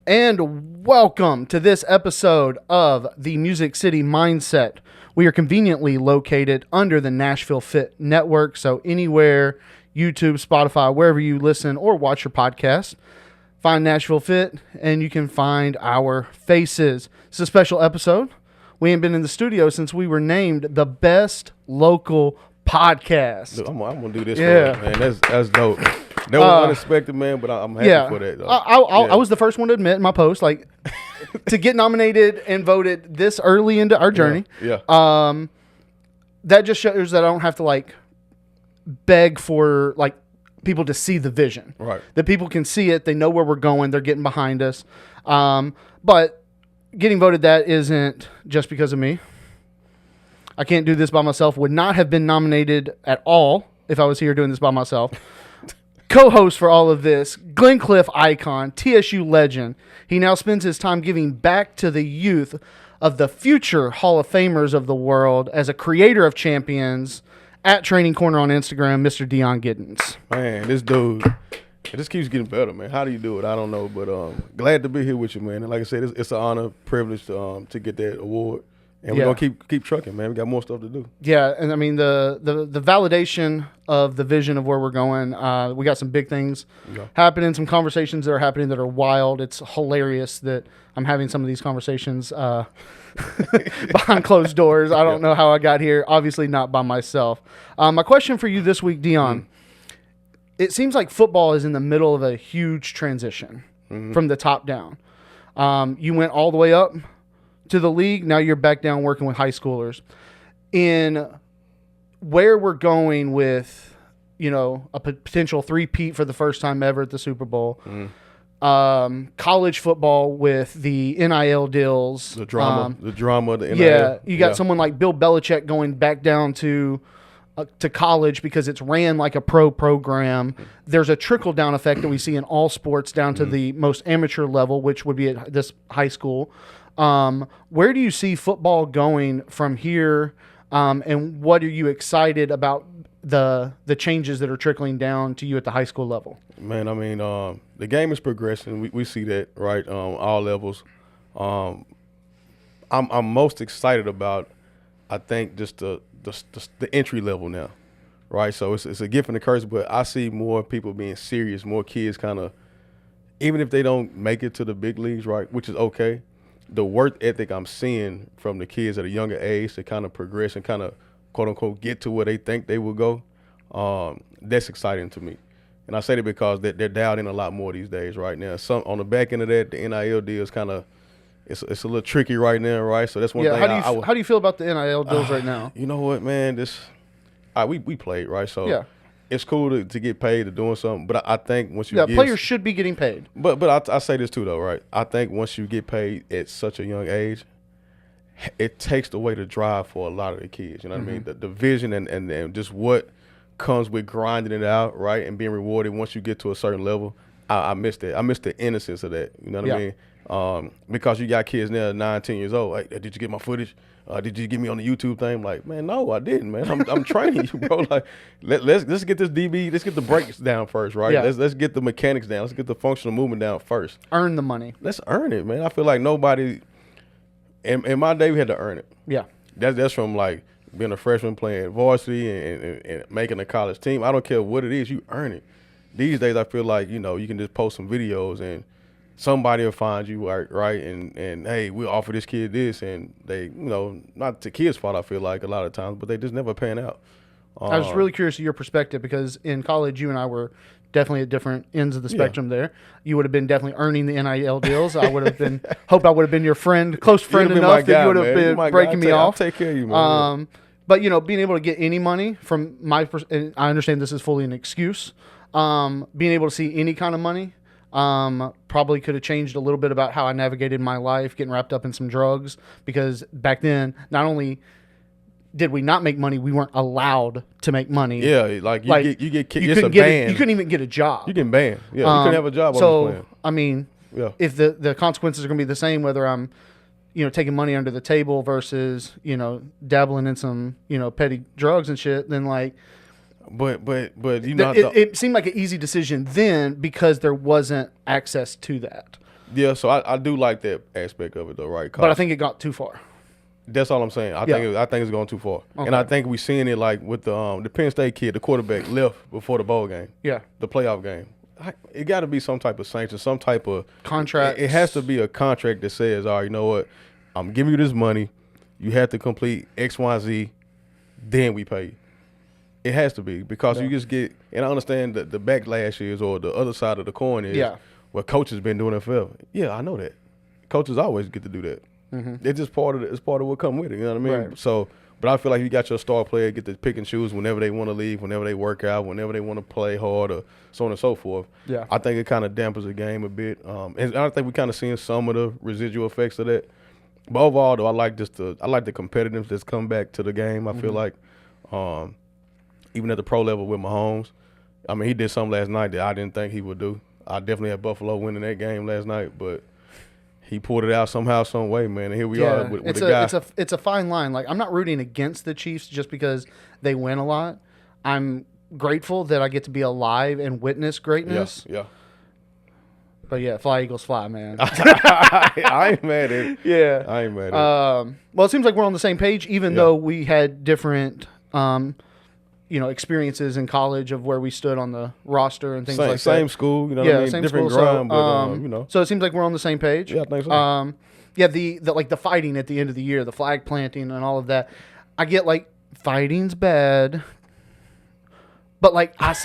And welcome to this episode of the Music City Mindset. We are conveniently located under the Nashville Fit Network, so anywhere, YouTube, Spotify, wherever you listen or watch your podcast, find Nashville Fit and you can find our faces. It's a special episode. We ain't been in the studio since we were named the best local podcast. Look, I'm gonna do this for you, man. That's dope. That was unexpected, man, but I'm happy for that, though. I was the first one to admit in my post, like, to get nominated and voted this early into our journey. Yeah. That just shows that I don't have to, like, beg for, like, people to see the vision. Right. That people can see it. They know where we're going. They're getting behind us. But getting voted that isn't just because of me. I can't do this by myself. Would not have been nominated at all if I was here doing this by myself. Co-host for all of this, Glencliff icon, TSU legend. He now spends his time giving back to the youth of the future Hall of Famers of the world as a creator of champions at Training Corner on Instagram, Mr. Deon Giddens. Man, this dude, it just keeps getting better, man. How do you do it? I don't know, but glad to be here with you, man. And like I said, it's an honor, privilege to get that award. And we're going to keep trucking, man. We got more stuff to do. Yeah, and I mean, the validation of the vision of where we're going, we got some big things happening, some conversations that are happening that are wild. It's hilarious that I'm having some of these conversations behind closed doors. I don't know how I got here. Obviously not by myself. My question for you this week, Deon, it seems like football is in the middle of a huge transition from the top down. You went all the way up to the league. Now you're back down working with high schoolers. In where we're going with, a potential three-peat for the first time ever at the Super Bowl, college football with the NIL deals, the drama of the NIL. Yeah, you got someone like Bill Belichick going back down to college because it's ran like a pro program. There's a trickle-down effect that we see in all sports down to the most amateur level, which would be at this high school. Where do you see football going from here, and what are you excited about the changes that are trickling down to you at the high school level? Man, I mean, the game is progressing. We see that, right, all levels. I'm most excited about, I think, just the entry level now, right? So it's a gift and a curse, but I see more people being serious, more kids kind of, even if they don't make it to the big leagues, right, which is okay. The work ethic I'm seeing from the kids at a younger age to kind of progress and kind of, quote unquote, get to where they think they will go, that's exciting to me. And I say that because they're dialed in a lot more these days right now. Some on the back end of that, the NIL deal is kind of, it's a little tricky right now, right? So that's one thing. How do you feel about the NIL deals right now? You know what, man? We played, right? So it's cool to get paid to doing something, but I think once you players should be getting paid. But I say this too, though, right? I think once you get paid at such a young age, it takes away the drive for a lot of the kids. You know what I mean? The vision and just what comes with grinding it out, right, and being rewarded once you get to a certain level. I miss that. I miss the innocence of that. You know what I mean? Because you got kids now 9, 10 years old. Hey, did you get my footage? Did you get me on the YouTube thing? Like, man, no, I didn't, man. I'm training you, bro. Like, let's get this DB. Let's get the breaks down first, right? Yeah. Let's get the mechanics down. Let's get the functional movement down first. Earn the money. Let's earn it, man. I feel like nobody in my day we had to earn it. Yeah. That's from like being a freshman playing varsity and making a college team. I don't care what it is, you earn it. These days I feel like, you can just post some videos and somebody will find you, right? And hey, we'll offer this kid this, and they, not the kid's fault, I feel like, a lot of times, but they just never pan out. I was really curious of your perspective because in college, you and I were definitely at different ends of the spectrum there. You would have been definitely earning the NIL deals. I would have been, I would have been your friend, close friend enough that you would have been breaking me off. I'll take care of you, man. But, being able to get any money from and I understand this is fully an excuse, being able to see any kind of money, probably could have changed a little bit about how I navigated my life, getting wrapped up in some drugs, because back then, not only did we not make money, we weren't allowed to make money. Yeah, you get kicked. It's a ban. You couldn't even get a job. You get banned. Yeah, you couldn't have a job. So, I mean, if the consequences are going to be the same, whether I'm, taking money under the table versus, dabbling in some, petty drugs and shit, then like. But it seemed like an easy decision then because there wasn't access to that. Yeah, so I do like that aspect of it though, right? But I think it got too far. That's all I'm saying. I think it's going too far, and I think we seeing it like with the Penn State kid, the quarterback left before the bowl game, the playoff game. It got to be some type of sanction, some type of contract. It has to be a contract that says, all right, you know what, I'm giving you this money, you have to complete X, Y, Z, then we pay you. It has to be because you just get, and I understand that the backlash is, or the other side of the coin is, well, coach has been doing it forever. Yeah, I know that. Coaches always get to do that. It's just part of it's part of what come with it. You know what I mean? Right. So, but I feel like you got your star player get to pick and choose whenever they want to leave, whenever they work out, whenever they want to play hard, or so on and so forth. Yeah. I think it kind of dampens the game a bit, and I think we kind of seeing some of the residual effects of that. But overall, though, I like the competitiveness that's come back to the game. I feel like, even at the pro level with Mahomes, I mean, he did something last night that I didn't think he would do. I definitely had Buffalo winning that game last night, but he pulled it out somehow, some way, man. And here we are with the guy. It's a fine line. Like, I'm not rooting against the Chiefs just because they win a lot. I'm grateful that I get to be alive and witness greatness. Yeah. But yeah, fly Eagles fly, man. I ain't mad at it. Yeah. I ain't mad at it. Well, it seems like we're on the same page, even though we had different experiences in college of where we stood on the roster and things like that. Same school, you know what I mean? Same different school, ground, but So it seems like we're on the same page. Yeah, I think so. The fighting at the end of the year, the flag planting and all of that. I get like fighting's bad, but like I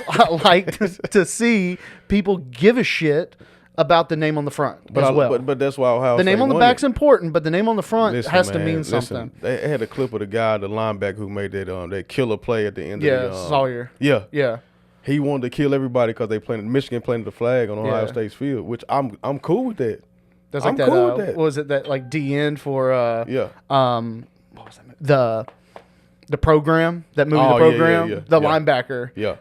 like to see people give a shit about the name on the front as well. But that's why Ohio the State name on the won back's it. important, but the name on the front has to mean something. They had a clip of the guy, the linebacker, who made that killer play at the end of the Sawyer. Yeah. He wanted to kill everybody because Michigan planted the flag on Ohio State's field, which I'm cool with that. That's like cool with that. What was it that like DN for what was that? The program, that movie, the program, the linebacker. Yeah.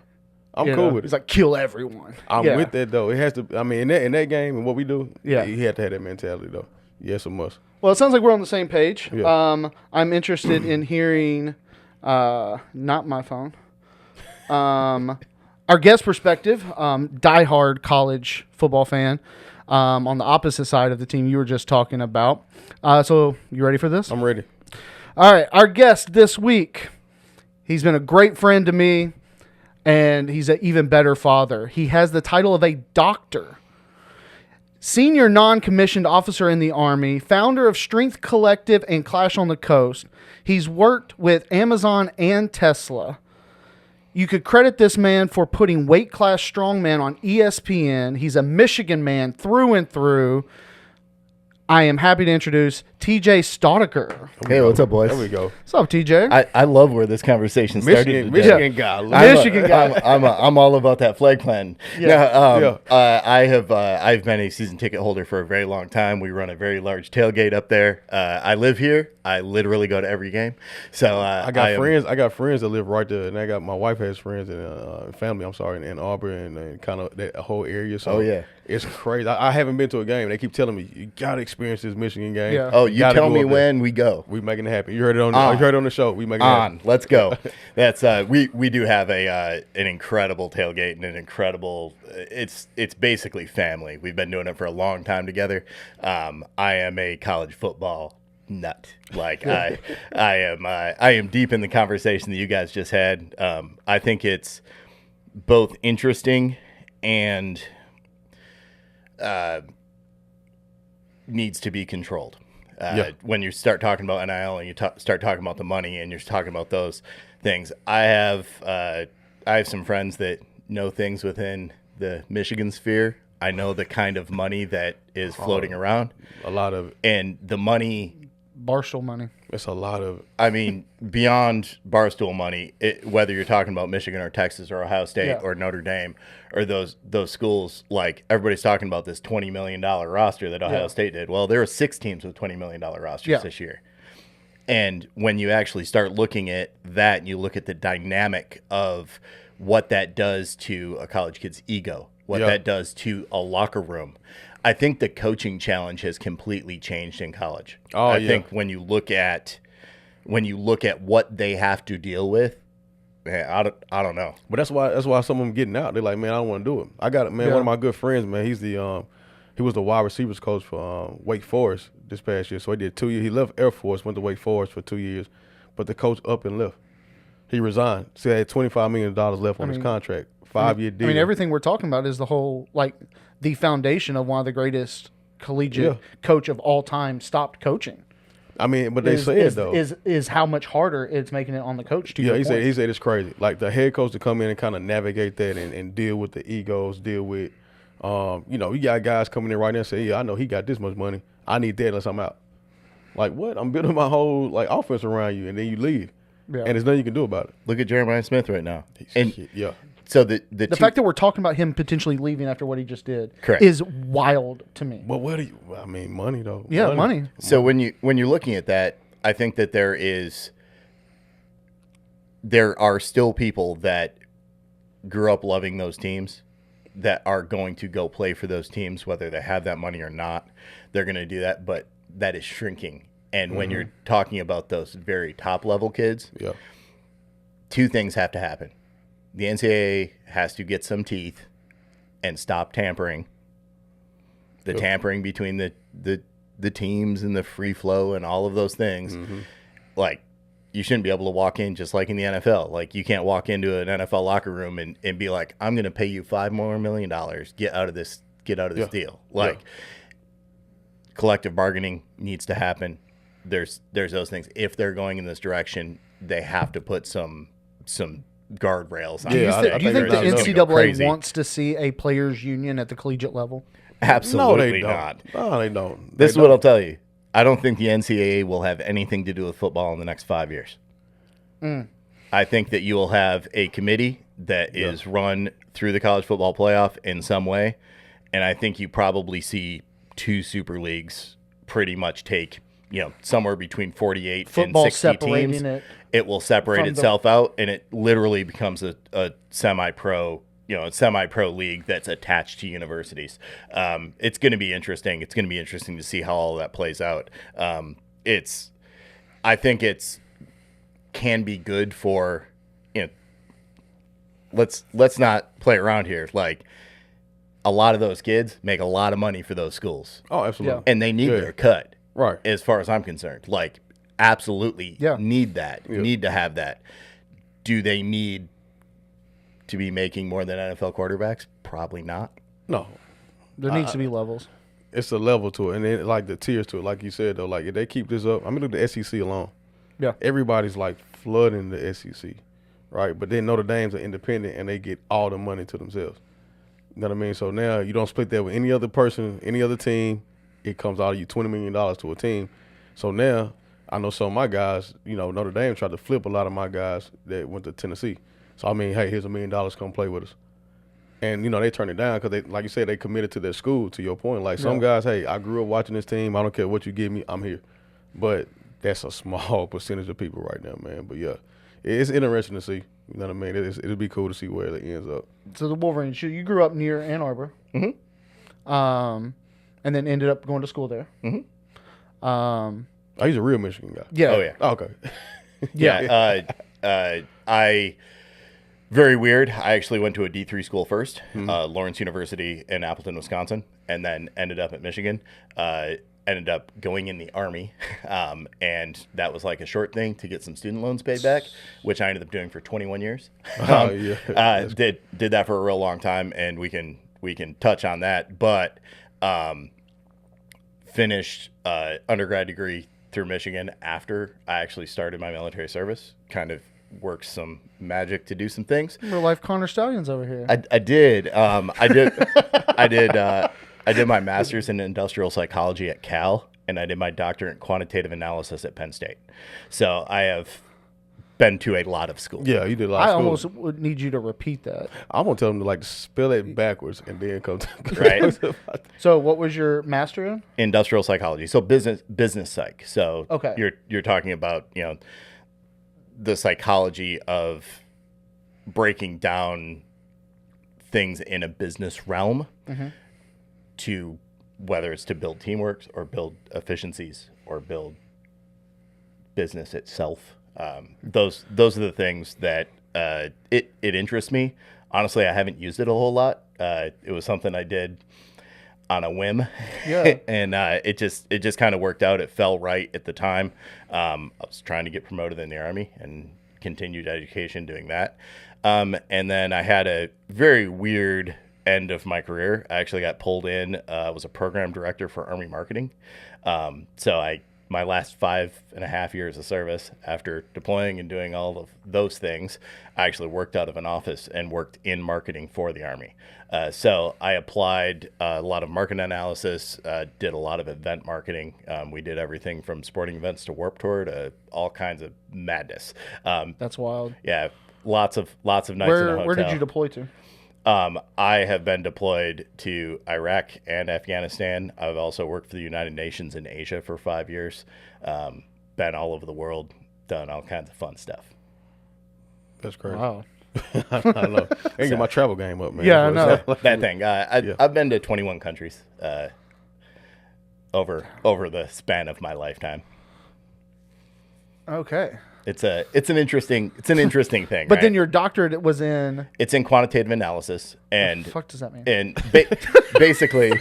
I'm cool with it. He's like, kill everyone. I'm with that, though. It has to, I mean, in that game and what we do, he had to have that mentality, though. Yes, it must. Well, it sounds like we're on the same page. Yeah. I'm interested in hearing, not my phone, our guest perspective, diehard college football fan, on the opposite side of the team you were just talking about. So you ready for this? I'm ready. All right. Our guest this week, he's been a great friend to me. And he's an even better father. He has the title of a doctor, senior non-commissioned officer in the Army, founder of Strengthlete Collective and Clash on the Coast. He's worked with Amazon and Tesla. You could credit this man for putting weight class strongman on ESPN. He's a Michigan man through and through. I am happy to introduce TJ Staudacher. Hey, what's up, boys? There we go. What's up, TJ? I love where this conversation started. Michigan guy. Michigan guy. I'm all about that flag plan. Yeah. I've been a season ticket holder for a very long time. We run a very large tailgate up there. I live here. I literally go to every game. So I got friends that live right there, and my wife has friends and family. I'm sorry, in Auburn and kind of that whole area. So it's crazy. I haven't been to a game. They keep telling me you gotta experience this Michigan game. Yeah. Oh, you tell me when we go. We making it happen. You heard it on the show. We making it happen. Let's go. That's we do have an incredible tailgate and an incredible. It's basically family. We've been doing it for a long time together. I am a college football nut. Like I am deep in the conversation that you guys just had. I think it's both interesting and needs to be controlled. When you start talking about NIL and you start talking about the money and you're talking about those things, I have some friends that know things within the Michigan sphere. I know the kind of money that is floating around. A lot of it. And the money. Barstool money. It's a lot of it. I mean, beyond Barstool money, whether you're talking about Michigan or Texas or Ohio State or Notre Dame or those schools, like everybody's talking about this $20 million roster that Ohio State did. Well, there were 6 teams with $20 million rosters this year. And when you actually start looking at that and you look at the dynamic of what that does to a college kid's ego, what that does to a locker room, I think the coaching challenge has completely changed in college. I think when you look at what they have to deal with, man, I don't know. But that's why some of them getting out. They're like, man, I don't want to do it. I got it, man. One of my good friends, man, he's the He was the wide receivers coach for Wake Forest this past year. So he did 2 years. He left Air Force, went to Wake Forest for 2 years, but the coach up and left. He resigned. So he had $25 million left on his contract. 5-year deal. I mean, everything we're talking about is the whole, like, the foundation of one of the greatest collegiate coach of all time stopped coaching. I mean, but they said, though. Is how much harder it's making it on the coach to your he point. said it's crazy. Like, the head coach to come in and kind of navigate that and deal with the egos, deal with, you got guys coming in right now and say, yeah, I know he got this much money. I need that unless I'm out. Like, what? I'm building my whole, like, offense around you, and then you leave. Yeah. And there's nothing you can do about it. Look at Jeremiah Smith right now. Yeah. So the fact that we're talking about him potentially leaving after what he just did correct. is wild to me. But money though. Yeah, money. So when you're looking at that, I think that there are still people that grew up loving those teams that are going to go play for those teams, whether they have that money or not. They're going to do that, but that is shrinking. And when you're talking about those very top level kids, two things have to happen. The NCAA has to get some teeth and stop tampering. The tampering between the teams and the free flow and all of those things. Like, you shouldn't be able to walk in just like in the NFL. Like, you can't walk into an NFL locker room and be like, I'm going to pay you $5 more million. Get out of this deal. Like, collective bargaining needs to happen. There's those things. If they're going in this direction, they have to put some guardrails on. Do you think the NCAA wants to see a players' union at the collegiate level? Absolutely not. No, they don't. This is what I'll tell you. I don't think the NCAA will have anything to do with football in the next 5 years. I think that you will have a committee that is run through the college football playoff in some way, and I think you probably see 2 super leagues pretty much take somewhere between 48 football and 60 teams. It will separate itself out, and it literally becomes a semi-pro league that's attached to universities. It's going to be interesting. It's going to be interesting to see how all that plays out. I think it's can be good for, let's not play around here. Like, a lot of those kids make a lot of money for those schools. Oh, absolutely. And they need their cut. Right. As far as I'm concerned. Like, absolutely need that. Need to have that. Do they need to be making more than NFL quarterbacks? Probably not. No. There needs to be levels. It's a level to it. And then, like, the tiers to it. Like you said, though, like, if they keep this up, I mean, look at the SEC alone. Yeah. Everybody's, like, flooding the SEC, right? But then Notre Dame's are independent, and they get all the money to themselves. You know what I mean? So now you don't split that with any other person, any other team. It comes out of you $20 million to a team. So now I know some of my guys, Notre Dame tried to flip a lot of my guys that went to Tennessee. So, I mean, hey, here's $1 million, come play with us. And, they turned it down because, they, like you said, they committed to their school, to your point. Like, some guys, hey, I grew up watching this team. I don't care what you give me, I'm here. But that's a small percentage of people right now, man. But, yeah, it's interesting to see. You know what I mean? It'll be cool to see where it ends up. So, the Wolverines, you grew up near Ann Arbor. And then ended up going to school there. He's a real Michigan guy. Yeah. Oh, yeah. Oh, okay. I very weird. I actually went to a D3 school first, Lawrence University in Appleton, Wisconsin, and then ended up at Michigan. Ended up going in the Army, and that was like a short thing to get some student loans paid back, which I ended up doing for 21 years. Did that for a real long time, and we can touch on that, but finished undergrad degree through Michigan after I actually started my military service. Kind of worked some magic to do some things. Real life Connor Stallions over here. I did. I did my master's in industrial psychology at Cal, and I did my doctorate in quantitative analysis at Penn State. So I have been to a lot of schools. Yeah, you did a lot of schools. I almost would need you to repeat that. I'm going to tell them to, like, spell it backwards and then come to right. So what was your master in? Industrial psychology. So business psych. So you're talking about, the psychology of breaking down things in a business realm to whether it's to build teamwork or build efficiencies or build business itself. Those are the things that it interests me. Honestly, I haven't used it a whole lot. It was something I did on a whim. Yeah. And it just kind of worked out. It fell right at the time. I was trying to get promoted in the Army and continued education doing that. And then I had a very weird end of my career. I actually got pulled in, was a program director for Army marketing. So my last 5.5 years of service, after deploying and doing all of those things, I actually worked out of an office and worked in marketing for the Army. So I applied a lot of market analysis, did a lot of event marketing. We did everything from sporting events to Warped Tour to all kinds of madness. That's wild. Yeah, lots of nights in a hotel. Where did you deploy to? I have been deployed to Iraq and Afghanistan. I've also worked for the United Nations in Asia for 5 years. Been all over the world, done all kinds of fun stuff. That's crazy. Wow. I know. I get my travel game up, man. Yeah, I know. That thing. I've been to 21 countries over the span of my lifetime. Okay. It's an interesting thing. But right? then your doctorate was in. It's in quantitative analysis, and What the fuck does that mean? and basically,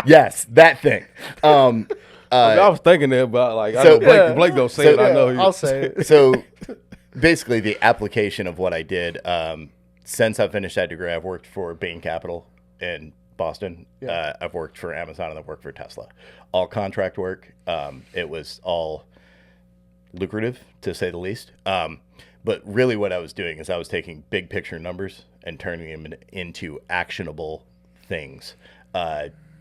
yes, that thing. I was thinking that about like I so- know Blake don't say so- it. I know. I'll say it. So basically, the application of what I did since I finished that degree, I've worked for Bain Capital in Boston. Yeah. I've worked for Amazon and I've worked for Tesla. All contract work. It was all lucrative, to say the least. But really what I was doing is I was taking big picture numbers and turning them into actionable things.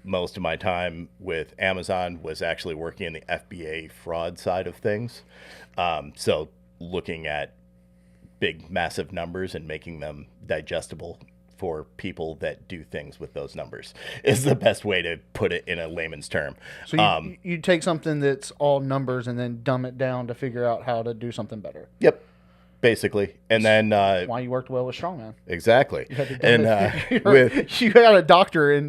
Most of my time with Amazon was actually working in the FBA fraud side of things. So looking at big, massive numbers and making them digestible for people that do things with those numbers is the best way to put it in a layman's term. So you take something that's all numbers and then dumb it down to figure out how to do something better. Yep, basically. And then Why you worked well with Strongman. exactly. You had to And dumb it. You got a doctorate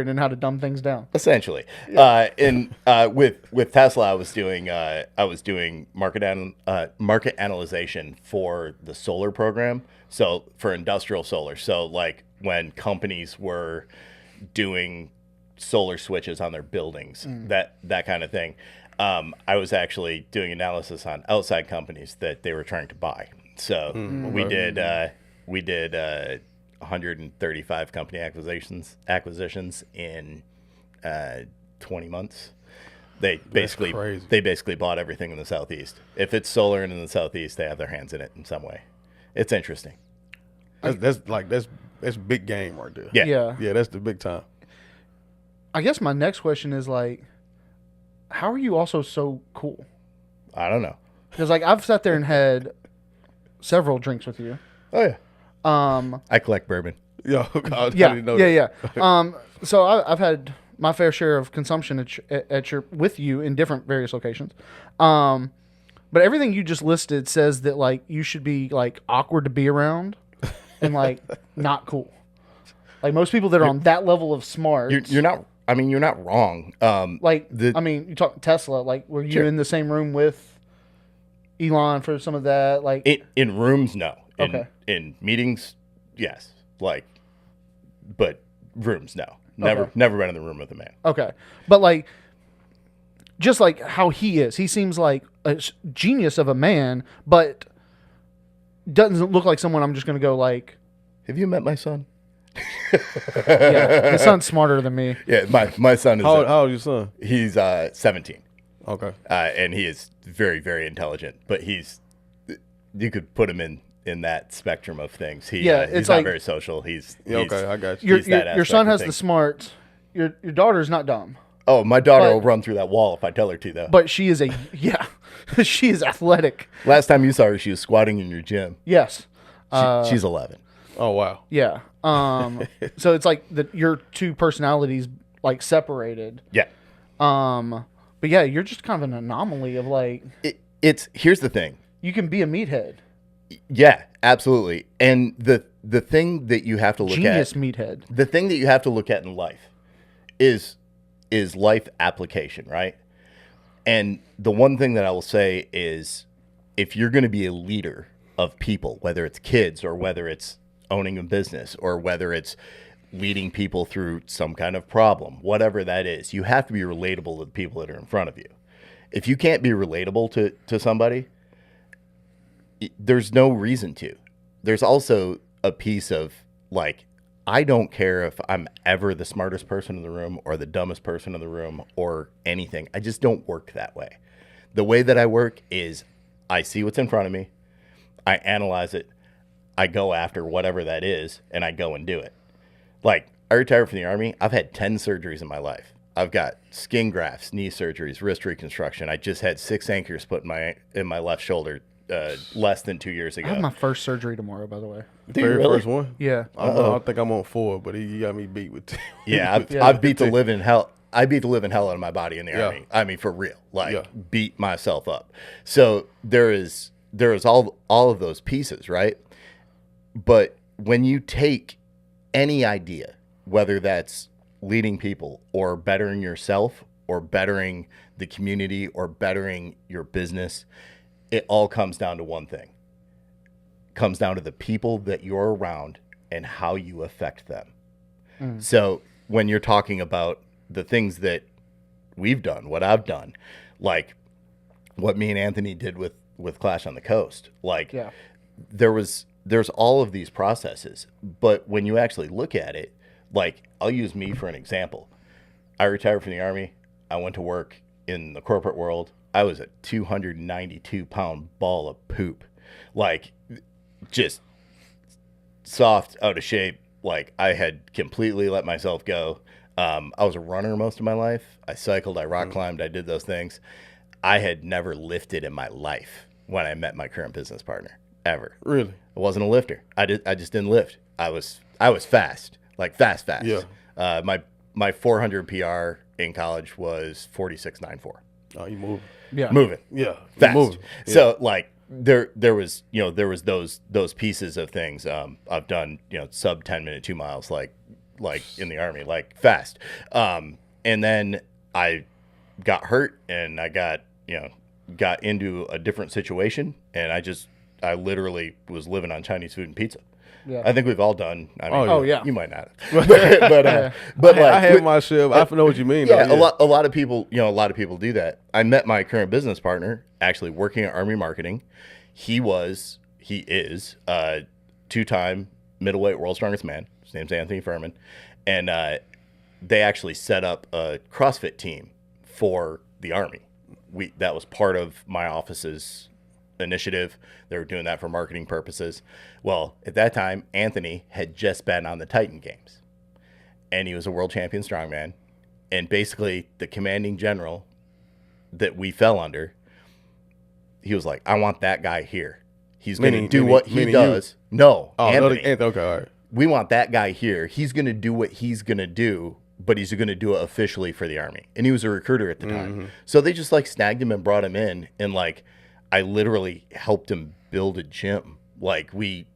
in how to dumb things down. essentially, with Tesla, I was doing market analyzation for the solar program. So for industrial solar, so like when companies were doing solar switches on their buildings, that kind of thing. I was actually doing analysis on outside companies that they were trying to buy. So we did 135 company acquisitions in 20 months. They basically bought everything in the Southeast. If it's solar and in the Southeast, they have their hands in it in some way. It's interesting. That's big game right there. Yeah. Yeah, that's the big time. I guess my next question is like, how are you also so cool? I don't know. Because like I've sat there and had several drinks with you. Oh yeah. I collect bourbon. Yo, I Yeah, didn't know yeah, that. yeah. So I've had my fair share of consumption at your with you in different various locations. But everything you just listed says that like you should be like awkward to be around and like not cool. Like most people that are on that level of smart, You're not. I mean, you're not wrong. you talk Tesla. Like, were you Sure. in the same room with Elon for some of that? Like, in rooms, no. Okay. In meetings, yes. Like, but rooms, no. Okay. Never been in the room with a man. okay, but like, just like how he is, he seems like a genius of a man, but doesn't look like someone I'm just gonna go like. Have you met my son? Yeah, his son's smarter than me. Yeah, my son is. How old is your son? He's 17. Okay. And he is very, very intelligent. But you could put him in that spectrum of things. He's it's not like- very social. He's Okay, I got you. He's that Your aspect son of has the things. smarts. Your daughter's not dumb, Oh, my daughter but- will run through that wall if I tell her to, though. but she is she is athletic. Last time you saw her, she was squatting in your gym. Yes. She's 11. Oh wow. Yeah. So it's like your two personalities like separated. Yeah. But yeah, you're just kind of an anomaly of like Here's the thing. you can be a meathead, Yeah, absolutely. And the thing that you have to look genius at, meathead. the thing that you have to look at in life is life application, right? And the one thing that I will say is if you're going to be a leader of people, whether it's kids or whether it's owning a business or whether it's leading people through some kind of problem, whatever that is. You have to be relatable to the people that are in front of you. If you can't be relatable to somebody, there's no reason to. There's also a piece of like, I don't care if I'm ever the smartest person in the room or the dumbest person in the room or anything. I just don't work that way. The way that I work is I see what's in front of me, I analyze it, I go after whatever that is, and I go and do it. Like, I retired from the Army. I've had 10 surgeries in my life. I've got skin grafts, knee surgeries, wrist reconstruction. I just had 6 anchors put in my left shoulder less than 2 years ago. I have my first surgery tomorrow, by the way. The very first one? Yeah. I think I'm on 4, but he got me beat with 2. Yeah, I beat the living hell. I beat the living hell out of my body in the Army. I mean, for real, beat myself up. So there is all of those pieces, right? But when you take any idea, whether that's leading people or bettering yourself or bettering the community or bettering your business, it all comes down to one thing. It comes down to the people that you're around and how you affect them. So when you're talking about the things that we've done, what I've done, like what me and Anthony did with Clash on the Coast, like there's all of these processes, but when you actually look at it, like I'll use me for an example. I retired from the Army. I went to work in the corporate world. I was a 292-pound ball of poop, like just soft, out of shape. Like I had completely let myself go. I was a runner most of my life. I cycled, I rock climbed, I did those things. I had never lifted in my life when I met my current business partner, ever. Really? I wasn't a lifter. I just didn't lift. I was fast, like fast. Yeah. My 400 PR in college was 46.94. Oh, you moving? Yeah, moving. Yeah, fast. Moving. Yeah. So like there was those pieces of things. I've done sub 10-minute 2 miles like in the Army, like fast. And then I got hurt and I got into a different situation, and I literally was living on Chinese food and pizza. Yeah. I think we've all done. I mean, you might not have. but I had my share. I know what you mean. Yeah, a lot of people do that. I met my current business partner actually working at Army marketing. He is a 2-time middleweight world's strongest man. His name's Anthony Furman, and they actually set up a CrossFit team for the Army. That was part of my office's initiative. They were doing that for marketing purposes. Well, at that time, Anthony had just been on the Titan Games, and he was a world champion strongman. And basically, the commanding general that we fell under, he was like, "I want that guy here. He's going to do what he does." No, Anthony. Okay, all right. We want that guy here. He's going to do what he's going to do, but he's going to do it officially for the Army. And he was a recruiter at the time. So they just snagged him and brought him in, and I literally helped him build a gym. Like we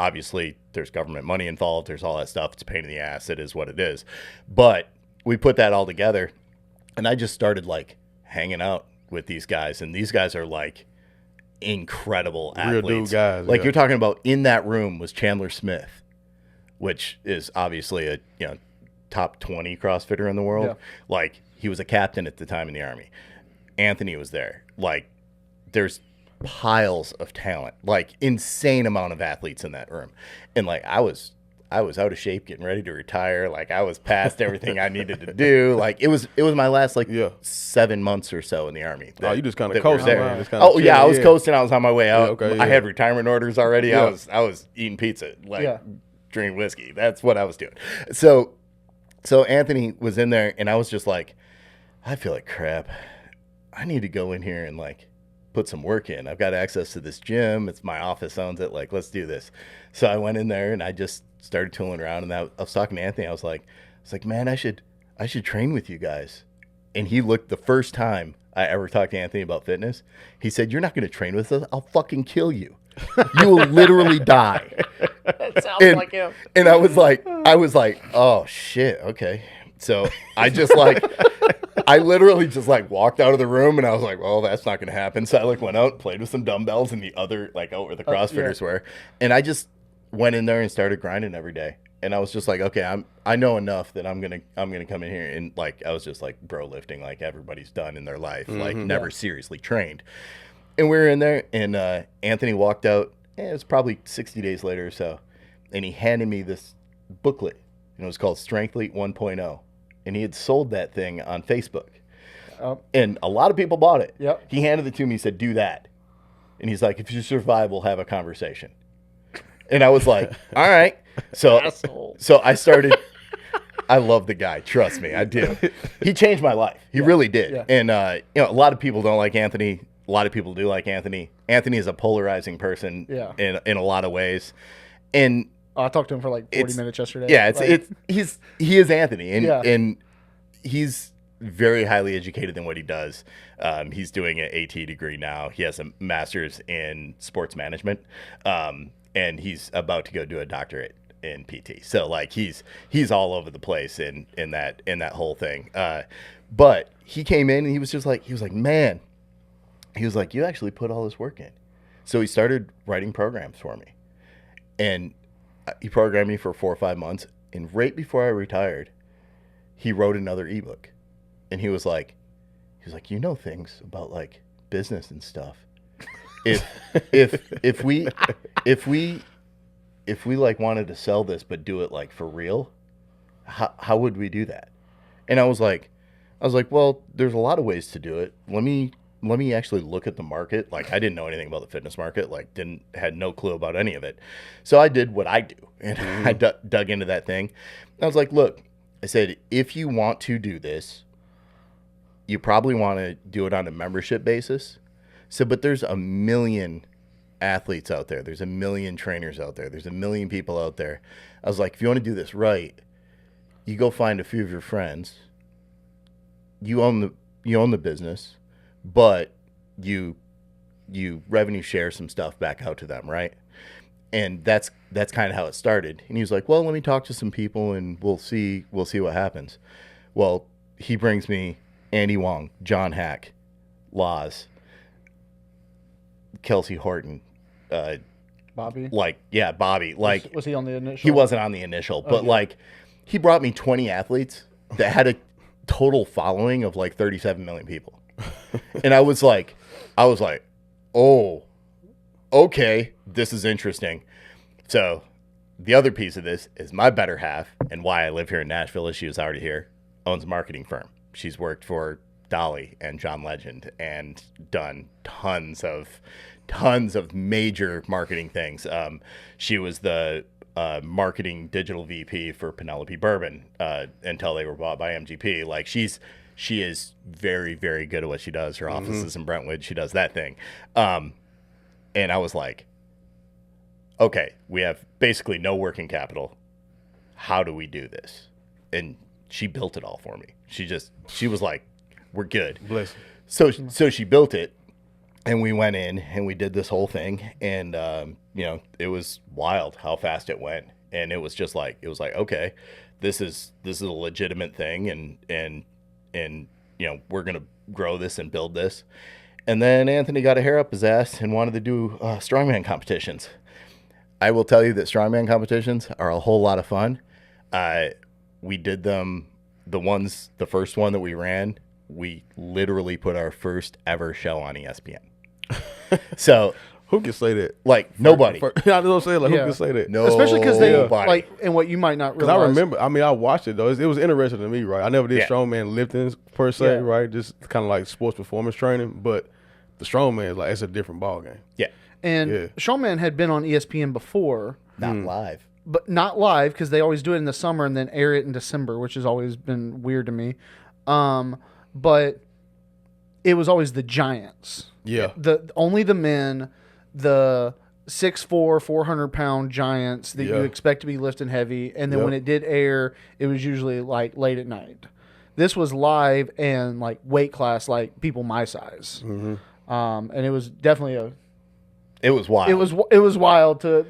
obviously there's government money involved. There's all that stuff. It's a pain in the ass. It is what it is. But we put that all together, and I just started hanging out with these guys, and these guys are incredible athletes. Real dude guys. You're talking about, in that room was Chandler Smith, which is obviously a top 20 CrossFitter in the world. Yeah. He was a captain at the time in the Army. Anthony was there. There's piles of talent, insane amount of athletes in that room. And I was out of shape, getting ready to retire. I was past everything I needed to do. It was my last 7 months or so in the Army. You just kind of coasting. I was coasting. I was on my way out. I had retirement orders already. Yeah. I was eating pizza, drinking whiskey. That's what I was doing. So Anthony was in there, and I was just I feel like crap. I need to go in here and put some work in. I've got access to this gym. It's my office owns it. Let's do this. So I went in there and I just started tooling around, and I was talking to Anthony. I was like, man, I should train with you guys. And he looked, the first time I ever talked to Anthony about fitness, he said, "You're not going to train with us. I'll fucking kill you. You will literally die." That sounds like him. And I was like, oh shit. Okay. So I just I literally just walked out of the room, and I was like, well, that's not going to happen. So I went out, played with some dumbbells and the other, out where the CrossFitters were. And I just went in there and started grinding every day. And I was just like, okay, I know enough that I'm gonna come in here and like I was just like bro lifting like everybody's done in their life, like never seriously trained. And we were in there, and Anthony walked out. It was probably 60 days later or so, and he handed me this booklet, and it was called Strengthlete 1.0, and he had sold that thing on Facebook, and a lot of people bought it. Yep. He handed it to me. He said, "Do that," and he's like, "If you survive, we'll have a conversation." And I was like, "All right." So I started. I love the guy. Trust me, I do. He changed my life. He really did. Yeah. And a lot of people don't like Anthony. A lot of people do like Anthony. Anthony is a polarizing person in a lot of ways. And I talked to him for like 40 minutes yesterday. Yeah, he is Anthony, and he's very highly educated in what he does. He's doing an AT degree now. He has a master's in sports management, and he's about to go do a doctorate in PT. So like he's all over the place in that whole thing. But he came in and he was like, man. He was like, you actually put all this work in. So he started writing programs for me. And he programmed me for 4 or 5 months. And right before I retired, he wrote another ebook. And he was like, you know things about like business and stuff. If we like wanted to sell this but do it like for real, how would we do that? And I was like, well, there's a lot of ways to do it. Let me actually look at the market. Like I didn't know anything about the fitness market, like had no clue about any of it. So I did what I do, and I dug into that thing. And I was like, look, I said, if you want to do this, you probably want to do it on a membership basis. So, but there's a million athletes out there. There's a million trainers out there. There's a million people out there. I was like, if you want to do this right, you go find a few of your friends. You own the business. But you revenue share some stuff back out to them, right? And that's kind of how it started. And he was like, well, let me talk to some people and we'll see what happens. Well, he brings me Andy Wong, John Hack, Laws, Kelsey Horton, Bobby. Bobby. Like, was he on the initial? He wasn't on the initial, but like he brought me 20 athletes that had a total following of like 37 million people. And I was like, oh, okay, this is interesting. So the other piece of this is my better half, and why I live here in Nashville is she was already here, owns a marketing firm. She's worked for Dolly and John Legend and done tons of major marketing things. She was the marketing digital VP for Penelope Bourbon until they were bought by MGP. Like she is very, very good at what she does. Her office is in Brentwood. She does that thing. And I was like, okay, we have basically no working capital. How do we do this? And she built it all for me. She was like, we're good. Bless. So she built it, and we went in and we did this whole thing. And, it was wild how fast it went. And it was just like, okay, this is a legitimate thing. And we're going to grow this and build this. And then Anthony got a hair up his ass and wanted to do strongman competitions. I will tell you that strongman competitions are a whole lot of fun. We did them, the first one that we ran, we literally put our first ever show on ESPN. So who can say that? Like nobody. I was gonna say, like, who can say that? No, especially because they like, and what you might not realize. Because I remember, I watched it though. It was interesting to me, right? I never did strongman lifting per se, right? Just kind of like sports performance training, but the strongman is like it's a different ball game. Yeah, and Strongman had been on ESPN before, not live, but not live because they always do it in the summer and then air it in December, which has always been weird to me. But it was always the giants. Yeah, only the men. The 6'4", 400-pound giants that you expect to be lifting heavy, and then when it did air, it was usually like late at night. This was live and like weight class, like people my size, and it was definitely It was wild. It was wild to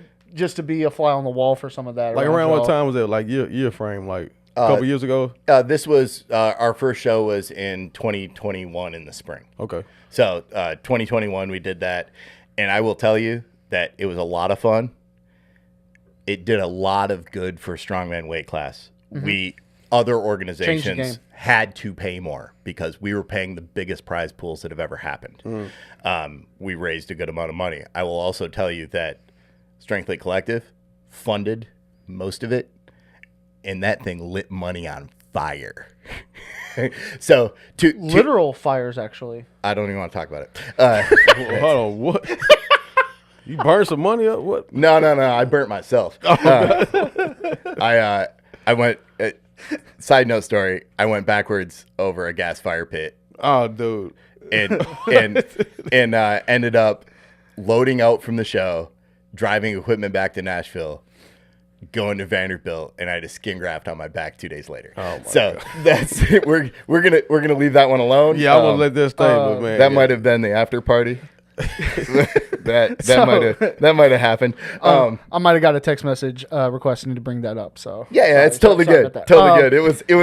be a fly on the wall for some of that. Like around what time was it? Like year frame, like a couple years ago. This was our first show was in 2021 in the spring. Okay, so 2021 we did that. And I will tell you that it was a lot of fun. it did a lot of good for strongman weight class. Other organizations had to pay more because we were paying the biggest prize pools that have ever happened. We raised a good amount of money. I will also tell you that Strengthlete Collective funded most of it, and that thing lit money on fire. So literal fires, actually. I don't even want to talk about it. Hold on, what? You burned some money up? What? No. I burnt myself. I went. Side note story. I went backwards over a gas fire pit. Oh, dude. And ended up loading out from the show, driving equipment back to Nashville, going to Vanderbilt, and I had a skin graft on my back 2 days later. Oh my God. that's we're gonna leave that one alone. Yeah, I want to let this stay, but man, that might have been the after party. that might have happened. I might have got a text message requesting to bring that up. So yeah, it's totally good. Totally good. It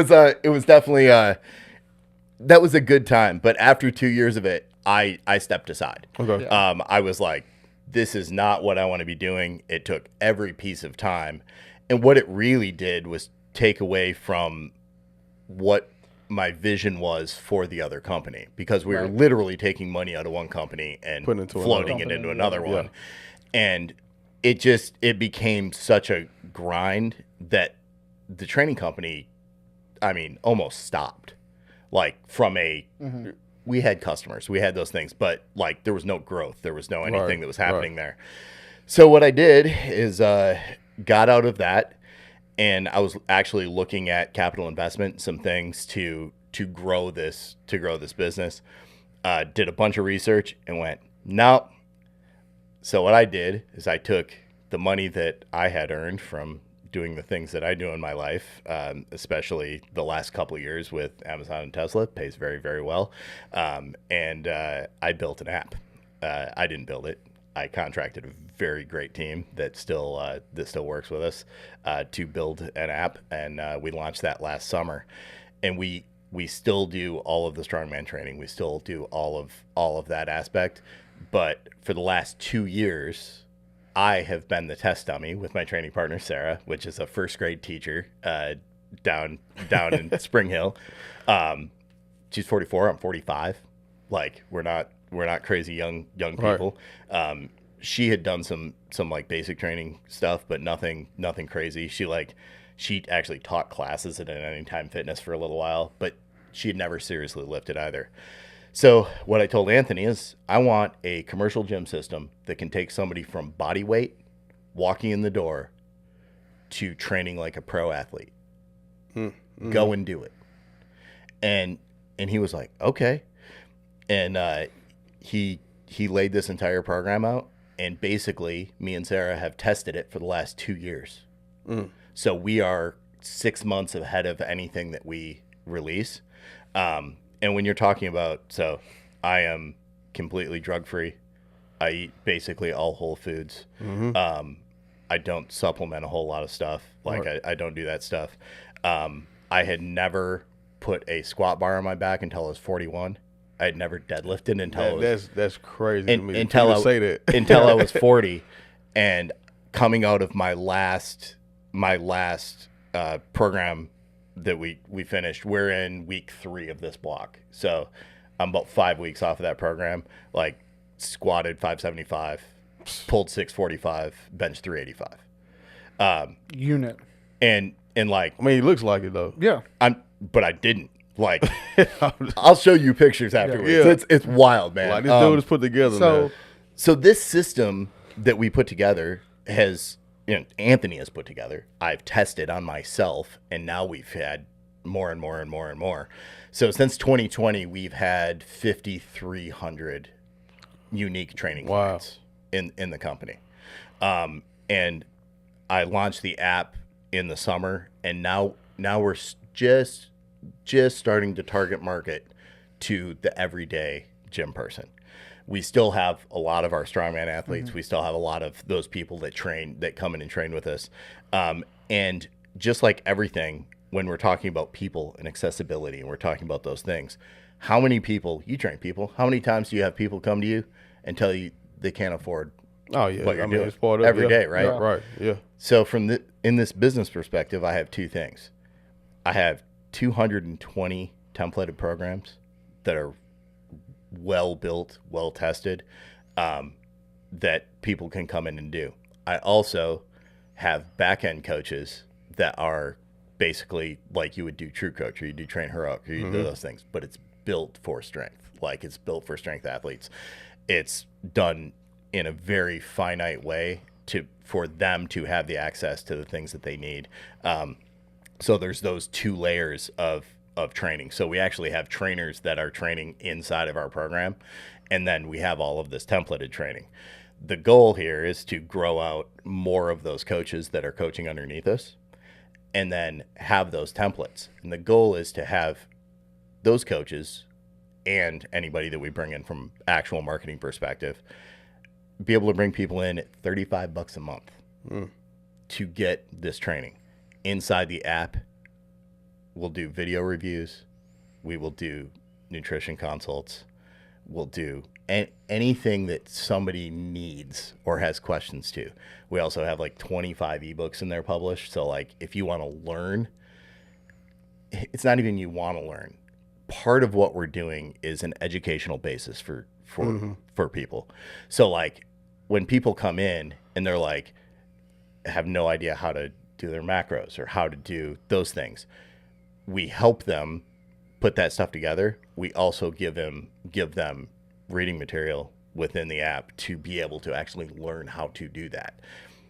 was definitely that was a good time. But after 2 years of it, I stepped aside. Okay. I was like, this is not what I want to be doing. It took every piece of time, and what it really did was take away from what my vision was for the other company, because we were literally taking money out of one company and floating it into another one. And it became such a grind that the training company, I mean, almost stopped. Like from we had customers, we had those things, but like there was no growth. There was no anything that was happening there. So what I did is got out of that. And I was actually looking at capital investment, some things to grow this business. Did a bunch of research and went, nope. So what I did is I took the money that I had earned from doing the things that I do in my life, especially the last couple of years with Amazon and Tesla, pays very, very well. And I built an app. I didn't build it. I contracted a very great team that still works with us to build an app, and we launched that last summer. And we still do all of the strongman training. We still do all of that aspect. But for the last 2 years, I have been the test dummy with my training partner Sarah, which is a first grade teacher down in Spring Hill. She's 44. I'm 45. Like we're not crazy young people. Right. She had done some like basic training stuff, but nothing crazy. She actually taught classes at an Anytime Fitness for a little while, but she had never seriously lifted either. So what I told Anthony is I want a commercial gym system that can take somebody from body weight, walking in the door, to training like a pro athlete. Mm-hmm. Go and do it. And he was like, okay. And he laid this entire program out, and basically me and Sarah have tested it for the last 2 years. So we are 6 months ahead of anything that we release. And when you're talking about, so I am completely drug free. I eat basically all whole foods. Mm-hmm. I don't supplement a whole lot of stuff. Like I don't do that stuff. I had never put a squat bar on my back until I was 41. I had never deadlifted until that's crazy to me. Until I say that. Until I was 40, and coming out of my last program that we finished, we're in week 3 of this block. So I'm about 5 weeks off of that program. Like squatted 575, pulled 645, bench 385. Unit. And like, I mean, he looks like it though. Yeah. But I didn't. Like, I'll show you pictures afterwards. Yeah. It's wild, man. Like this dude is put together, man. So this system that we put together has, Anthony has put together. I've tested on myself, and now we've had more and more and more and more. So since 2020, we've had 5,300 unique training clients in the company. And I launched the app in the summer, and now we're just starting to target market to the everyday gym person. We still have a lot of our strongman athletes. Mm-hmm. We still have a lot of those people that come in and train with us. And just like everything, when we're talking about people and accessibility, and we're talking about those things, how many people, you train people, how many times do you have people come to you and tell you they can't afford Oh yeah, what you're doing it's part of every day, right? Yeah. Right. Yeah. So in this business perspective, I have two things. I have 220 templated programs that are well built, well tested, that people can come in and do. I also have back end coaches that are basically like you would do True Coach, or you do Train Heroic, or you do those things, but it's built for strength. Like, it's built for strength athletes. It's done in a very finite way for them to have the access to the things that they need. So there's those two layers of training. So we actually have trainers that are training inside of our program, and then we have all of this templated training. The goal here is to grow out more of those coaches that are coaching underneath us, and then have those templates. And the goal is to have those coaches and anybody that we bring in from actual marketing perspective be able to bring people in at $35 a month to get this training. Inside the app, we'll do video reviews. We will do nutrition consults. We'll do anything that somebody needs or has questions to. We also have like 25 ebooks in there published. So like, if you want to learn, it's not even you want to learn. Part of what we're doing is an educational basis for people. So like, when people come in and they're like, have no idea how to do their macros or how to do those things, we help them put that stuff together. We also give them reading material within the app to be able to actually learn how to do that,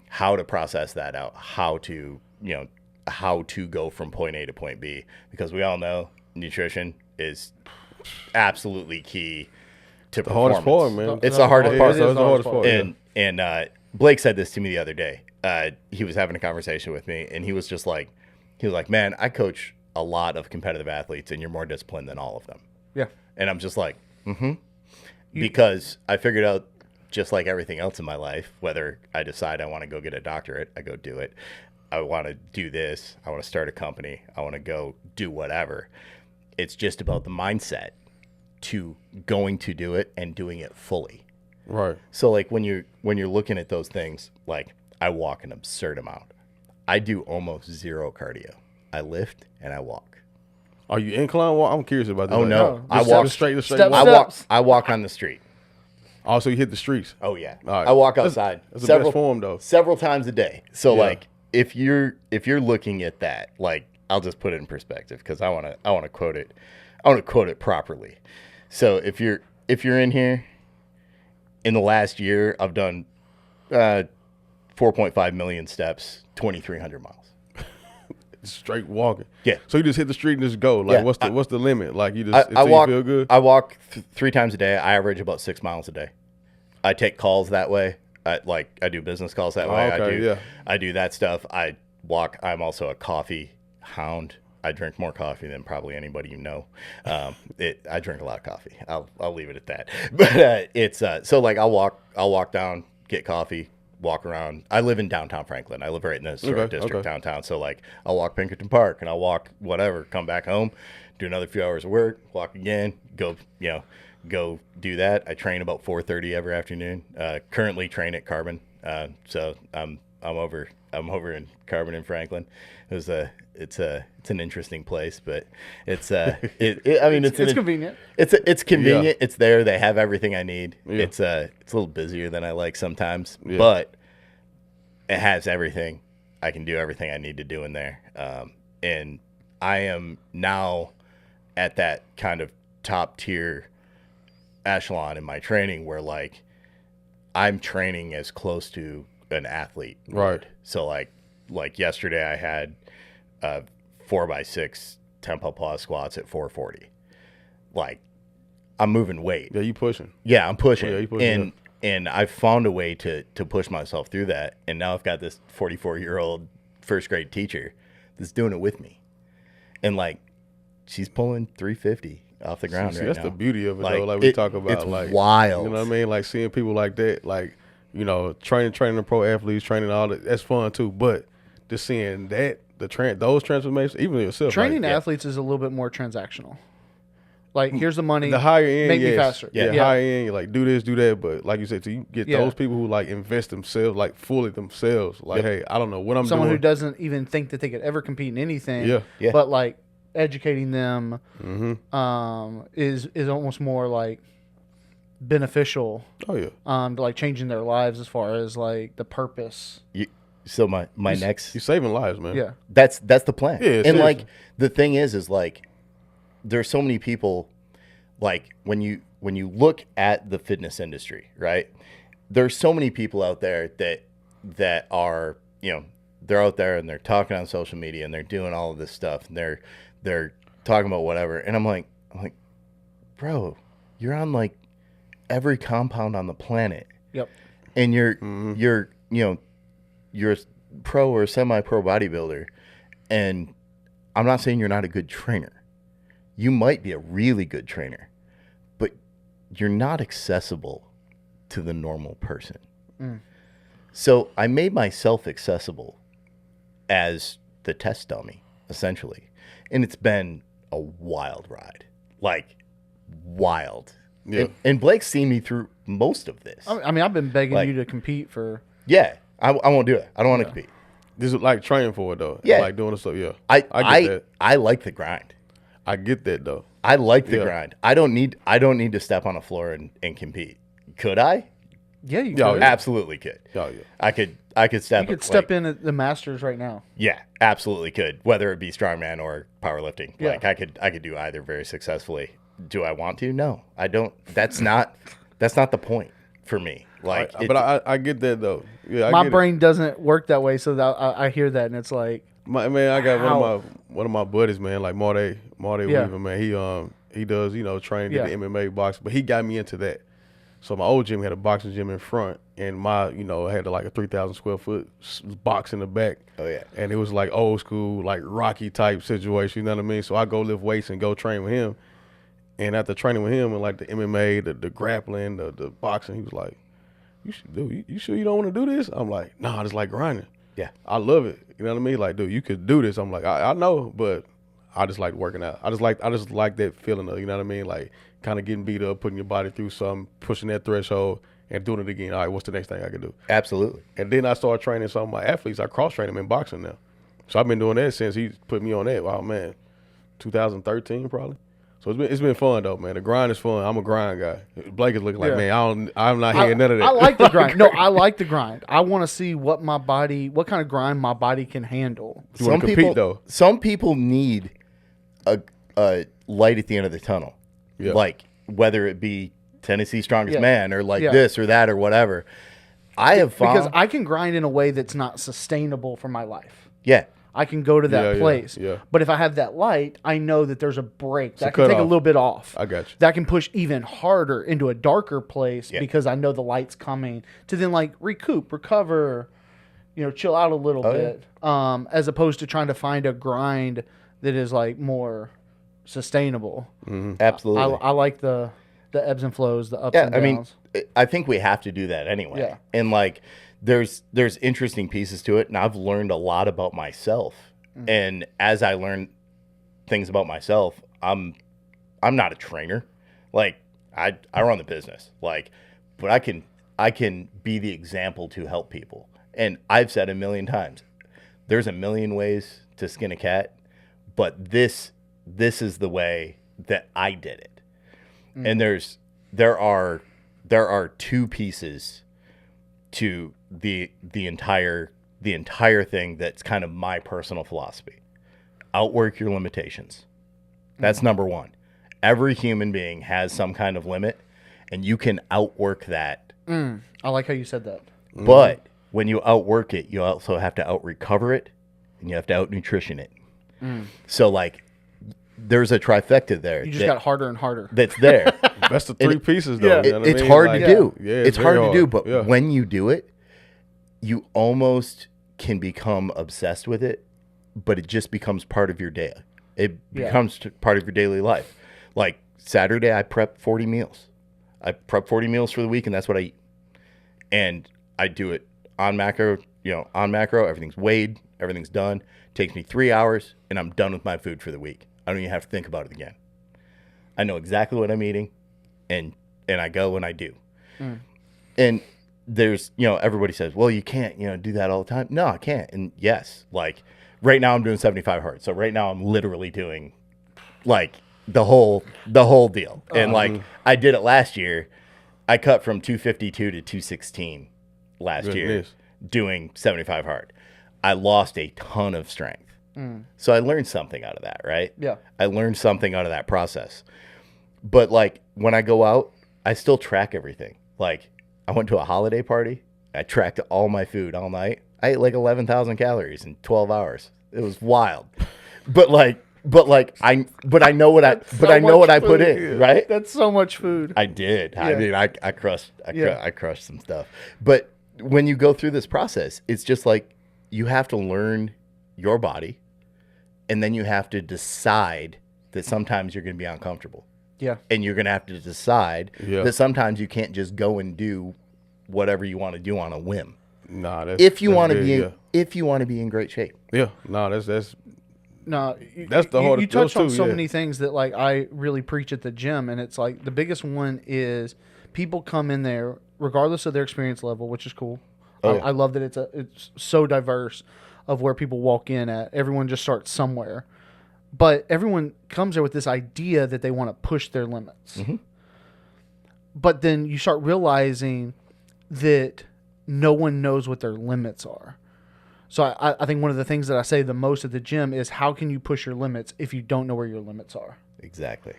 how to process that out, how to go from point A to point B, because we all know nutrition is absolutely key to The performance. hardest part, man. It's the hardest part. It's the hardest part. And Blake said this to me the other day. He was having a conversation with me, and he was like, man, I coach a lot of competitive athletes, and you're more disciplined than all of them. Yeah. And I'm just like, because I figured out, just like everything else in my life, whether I decide I want to go get a doctorate, I go do it. I want to do this. I want to start a company. I want to go do whatever. It's just about the mindset to going to do it and doing it fully. Right. So like when you're looking at those things, like I walk an absurd amount. I do almost zero cardio. I lift and I walk. Are you incline walk? I'm curious about that. Oh no, No. I Just walk straight Step- walk. I walk on the street. Also, you hit the streets. Oh yeah, All right. I walk outside That's the best form, though. several times a day. So Yeah. like if you're looking at that, like I'll just put it in perspective because I want to quote it. I want to quote it properly. So if you're in here, in the last year, I've done 4.5 million steps, 2,300 miles. Straight walking. Yeah. So you just hit the street and just go. Like, Yeah. what's the limit? Like, you just I until walk. you feel good. I walk 3 times a day. I average about 6 miles a day. I take calls that way. I do business calls that way. Okay, I do that stuff. I walk. I'm also a coffee hound. I drink more coffee than probably anybody you know. I drink a lot of coffee. I'll leave it at that. But it's so like I'll walk down, get coffee, walk around. I live in downtown Franklin. I live right in the historic district downtown. So like I'll walk Pinkerton Park and I'll walk whatever, come back home, do another few hours of work, walk again, go do that. I train about 4:30 every afternoon. Currently train at Carbon. So I'm over in Carbon in Franklin. It's an interesting place, but it's It's convenient. It's convenient. Yeah. It's there. They have everything I need. Yeah. It's a little busier than I like sometimes, Yeah. but it has everything. I can do everything I need to do in there. And I am now at that kind of top tier echelon in my training where like I'm training as close to an athlete would. Right. So like yesterday I had 4x6 tempo pause squats at 440. Like I'm moving weight. Yeah, you pushing. Yeah, I'm pushing. Yeah, you pushing, And I've found a way to push myself through that. And now I've got this 44-year-old first grade teacher that's doing it with me. And like she's pulling 350 off the ground right That's now. the beauty of it, Like, though. Like we talk about, it's like wild. You know what I mean? Like seeing people like that, like training the pro athletes, training all that. That's fun too. But just seeing that those transformations, even yourself, Training like, athletes is a little bit more transactional. Like, here's the money. The higher end, make yes. me faster. Yeah, higher end, you're like, do this, do that. But like you said, you get Yeah. those people who like invest themselves, like fully themselves. Like, hey, I don't know what I'm Someone doing. who doesn't even think that they could ever compete in anything. Yeah. Yeah. But like educating them is almost more like beneficial. Oh yeah. To like changing their lives as far as like the purpose. So my next, You're saving lives, man. Yeah. that's the plan. Yeah, and seriously. like the thing is like there's so many people, like when you look at the fitness industry, right? There's so many people out there that are, you know, they're out there and they're talking on social media and they're doing all of this stuff and they're talking about whatever. And I'm like, bro, you're on like every compound on the planet. Yep. And you're a pro or semi-pro bodybuilder, and I'm not saying you're not a good trainer. You might be a really good trainer, but you're not accessible to the normal person. So I made myself accessible as the test dummy, essentially. And it's been a wild ride. Like, wild. Yeah. And Blake's seen me through most of this. I mean, I've been begging Like- you to compete for. Yeah, I won't do it. I don't want to compete. This is like training for it though. Yeah. Like doing the stuff. Yeah. I get that. I like the grind. I get that though. I like the Yeah. grind. I don't need to step on a floor and compete. Could I? Yeah, you Yeah, could. yeah. Absolutely could. Oh yeah. I could step. You could step in at the Masters right now. Yeah, absolutely could. Whether it be strongman or powerlifting, Yeah. like I could do either very successfully. Do I want to? No, I don't. That's not the point for me. Like, But I get that though. Yeah, My get brain doesn't work that way, so that I hear that and it's like, Man, I got How? one of my buddies, man, like Marty Yeah. Weaver, man. He does, training, did Yeah. the MMA boxing, but he got me into that. So my old gym had a boxing gym in front, and my, had like a 3,000 square foot box in the back. Oh, yeah. And it was like old school, like Rocky type situation. You know what I mean? So I go lift weights and go train with him. And after training with him and like the MMA, the grappling, the boxing, he was like, you sure you don't want to do this? I'm like, nah, I just like grinding. Yeah. I love it. You know what I mean? Like, dude, you could do this. I'm like, I know, but I just like working out. I just like that feeling of, you know what I mean? Like kind of getting beat up, putting your body through something, pushing that threshold and doing it again. All right, what's the next thing I can do? Absolutely. And then I started training some of my athletes. I cross-train them in boxing now. So I've been doing that since he put me on that. Wow, man, 2013 probably. So it's been fun though, man. The grind is fun. I'm a grind guy. Blake is looking like, man, I'm not hearing none of that. I like the grind. No, I like the grind. I want to see what kind of grind my body can handle. You want to compete though. Some people need a light at the end of the tunnel. Yeah. Like whether it be Tennessee Strongest Yeah. Man or like Yeah. this or that or whatever. I have found Because I can grind in a way that's not sustainable for my life. yeah. I can go to that Yeah, place. yeah. But if I have that light, I know that there's a break that can cut take a off. little bit off. I got you. That can push even harder into a darker place Yeah. because I know the light's coming to then like recoup, recover, chill out a little bit. As opposed to trying to find a grind that is like more sustainable. Absolutely. I like the ebbs and flows, the ups Yeah, and I downs. mean, I think we have to do that anyway. Yeah. And like, there's interesting pieces to it, and I've learned a lot about myself. And as I learn things about myself, I'm not a trainer. Like, I run the business. Like, but I can be the example to help people. And I've said a million times, there's a million ways to skin a cat, but this is the way that I did it. And there are two pieces to the entire thing that's kind of my personal philosophy. Outwork your limitations. That's number one. Every human being has some kind of limit, and you can outwork that. I like how you said that. But when you outwork it, you also have to out-recover it, and you have to out-nutrition it. So, like, there's a trifecta there. You just got harder and harder. That's there. That's the three pieces though. Yeah. You know what I It's mean? hard Like, to do. Yeah, it's very hard to do, but Yeah. when you do it, you almost can become obsessed with it, but it just becomes part of your day. It becomes part of your daily life. Like Saturday, I prep 40 meals. I prep 40 meals for the week, and that's what I eat. And I do it on macro, everything's weighed, everything's done. Takes me 3 hours, and I'm done with my food for the week. I don't even have to think about it again. I know exactly what I'm eating, and I go and I do. And there's, everybody says, well, you can't, do that all the time. No, I can't. And yes, like right now I'm doing 75 hard. So right now I'm literally doing like the whole deal. And like I did it last year. I cut from 252 to 216 last year doing 75 hard. I lost a ton of strength. So I learned something out of that, right? Yeah. I learned something out of that process. But like when I go out, I still track everything. Like I went to a holiday party. I tracked all my food all night. I ate like 11,000 calories in 12 hours. It was wild. But I know what I put in, right? That's so much food. I did. Yeah. I mean, I crushed some stuff. But when you go through this process, it's just like you have to learn your body, and then you have to decide that sometimes you're going to be uncomfortable. Yeah. And you're going to have to decide that sometimes you can't just go and do whatever you want to do on a whim. Nah, if you want to be in great shape. Yeah. No, that's No, that's the hardest. You touched on so many things that like I really preach at the gym, and it's like the biggest one is people come in there regardless of their experience level, which is cool. I love that it's so diverse of where people walk in at. Everyone just starts somewhere, but everyone comes there with this idea that they want to push their limits. But then you start realizing that no one knows what their limits are. So I think one of the things that I say the most at the gym is how can you push your limits if you don't know where your limits are? Exactly.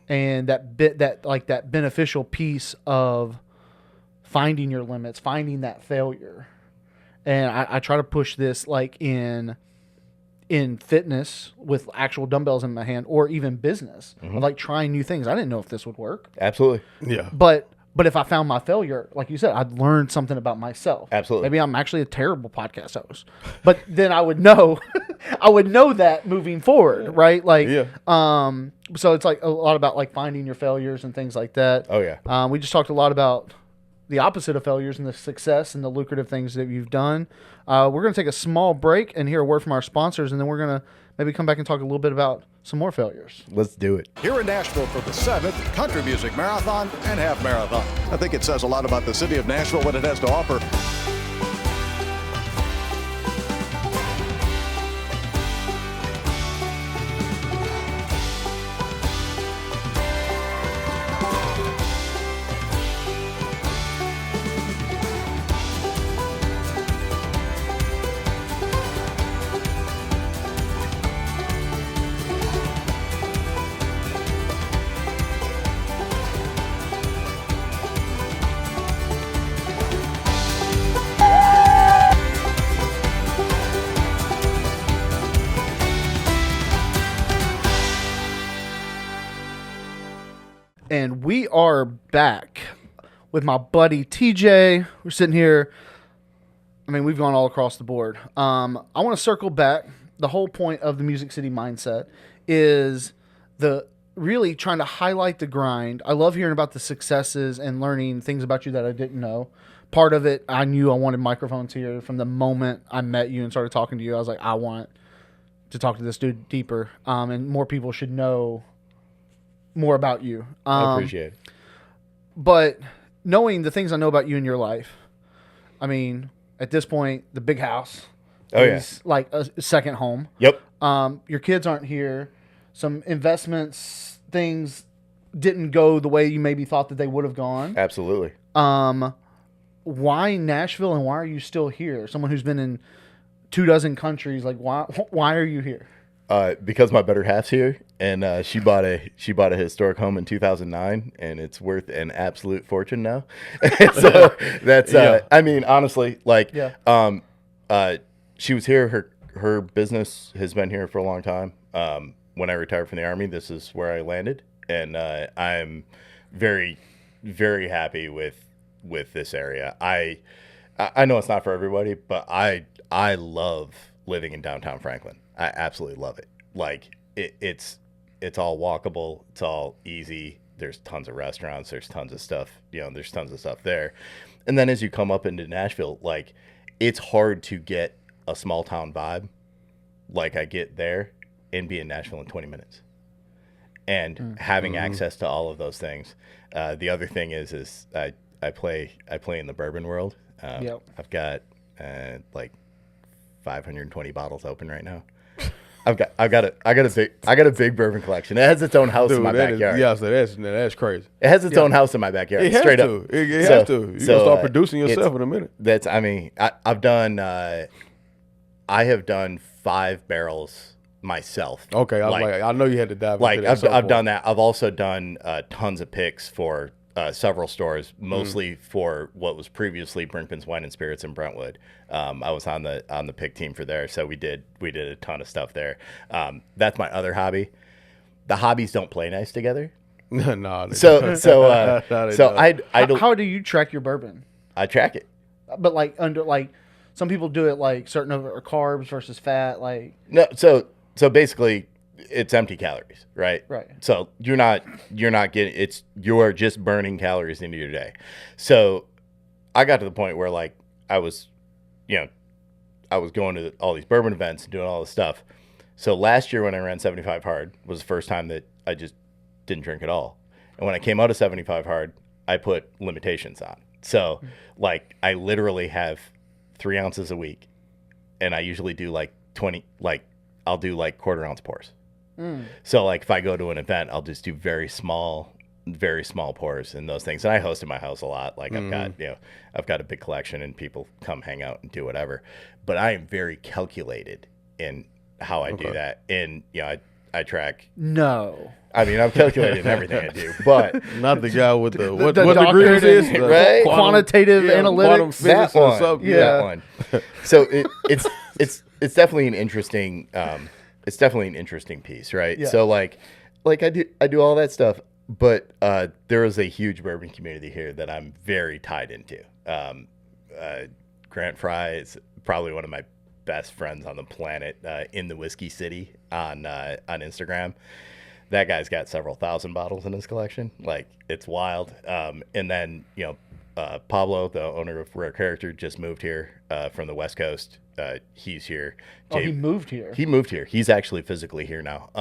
And that beneficial piece of finding your limits, finding that failure. And I try to push this like in fitness with actual dumbbells in my hand, or even business, like trying new things. I didn't know if this would work. Absolutely. Yeah. But if I found my failure, like you said, I'd learned something about myself. Absolutely. Maybe I'm actually a terrible podcast host, but then I would know, that moving forward, right? Like, so it's like a lot about like finding your failures and things like that. Oh yeah. We just talked a lot about the opposite of failures and the success and the lucrative things that you've done. We're going to take a small break and hear a word from our sponsors, and then we're going to maybe come back and talk a little bit about some more failures. Let's do it. Here in Nashville for the 7th Country Music Marathon and Half Marathon. I think it says a lot about the city of Nashville, what it has to offer. And we are back with my buddy TJ. We're sitting here. I mean, we've gone all across the board. I want to circle back. The whole point of the Music City Mindset is the really trying to highlight the grind. I love hearing about the successes and learning things about you that I didn't know. Part of it, I knew I wanted microphones here from the moment I met you and started talking to you. I was like, I want to talk to this dude deeper, and more people should know more about you. I appreciate it. But knowing the things I know about you in your life, I mean, at this point, the big house is like a second home. Yep. Your kids aren't here. Some investments, things didn't go the way you maybe thought that they would have gone. Absolutely. Why Nashville, and why are you still here? Someone who's been in 24 countries, like why are you here? Because my better half's here, and she bought a historic home in 2009, and it's worth an absolute fortune now. So that's I mean, honestly, like she was here. Her business has been here for a long time. When I retired from the Army, this is where I landed, and I'm very, very happy with this area. I know it's not for everybody, but I love living in downtown Franklin. I absolutely love it. Like it's all walkable. It's all easy. There's tons of restaurants. There's tons of stuff. There's tons of stuff there. And then as you come up into Nashville, like it's hard to get a small town vibe like I get there and be in Nashville in 20 minutes. and having access to all of those things. The other thing is I play in the bourbon world. I've got like 520 bottles open right now. I got a big bourbon collection. It has its own house in my backyard. That's crazy. It has its own house in my backyard. It has straight to. up. It has to. You're gonna start producing yourself in a minute. I've done. I have done 5 barrels myself. Okay, I know you had to dive into that. I've done that. I've also done tons of picks for several stores, mostly for what was previously Brinkman's Wine and Spirits in Brentwood. I was on the pick team for there, so we did a ton of stuff there. That's my other hobby. The hobbies don't play nice together. No. How do you track your bourbon? I track it, but some people do it like certain of carbs versus fat. Like no, so basically, it's empty calories, right? Right. So you're not getting you're just burning calories into your day. So I got to the point where like I was going to all these bourbon events and doing all this stuff. So last year when I ran 75 hard was the first time that I just didn't drink at all. And when I came out of 75 hard, I put limitations on. So like I literally have 3 ounces a week, and I usually do like 20, like I'll do like quarter ounce pours. So like if I go to an event, I'll just do very small pours and those things. And I host in my house a lot. Like I've got a big collection and people come hang out and do whatever. But I am very calculated in how I do that. And I track. No. I mean, I'm calculating everything I do, but not the guy with the what degree is right? Quantitative analytics. That one. So it's definitely an interesting. It's definitely an interesting piece, right? Yeah. So like I do all that stuff, but there is a huge bourbon community here that I'm very tied into. Grant Fry is probably one of my best friends on the planet in the Whiskey City on Instagram. That guy's got several thousand bottles in his collection. Like it's wild. And then Pablo, the owner of Rare Character, just moved here from the West Coast. He's here. He moved here. He moved here. He's actually physically here now.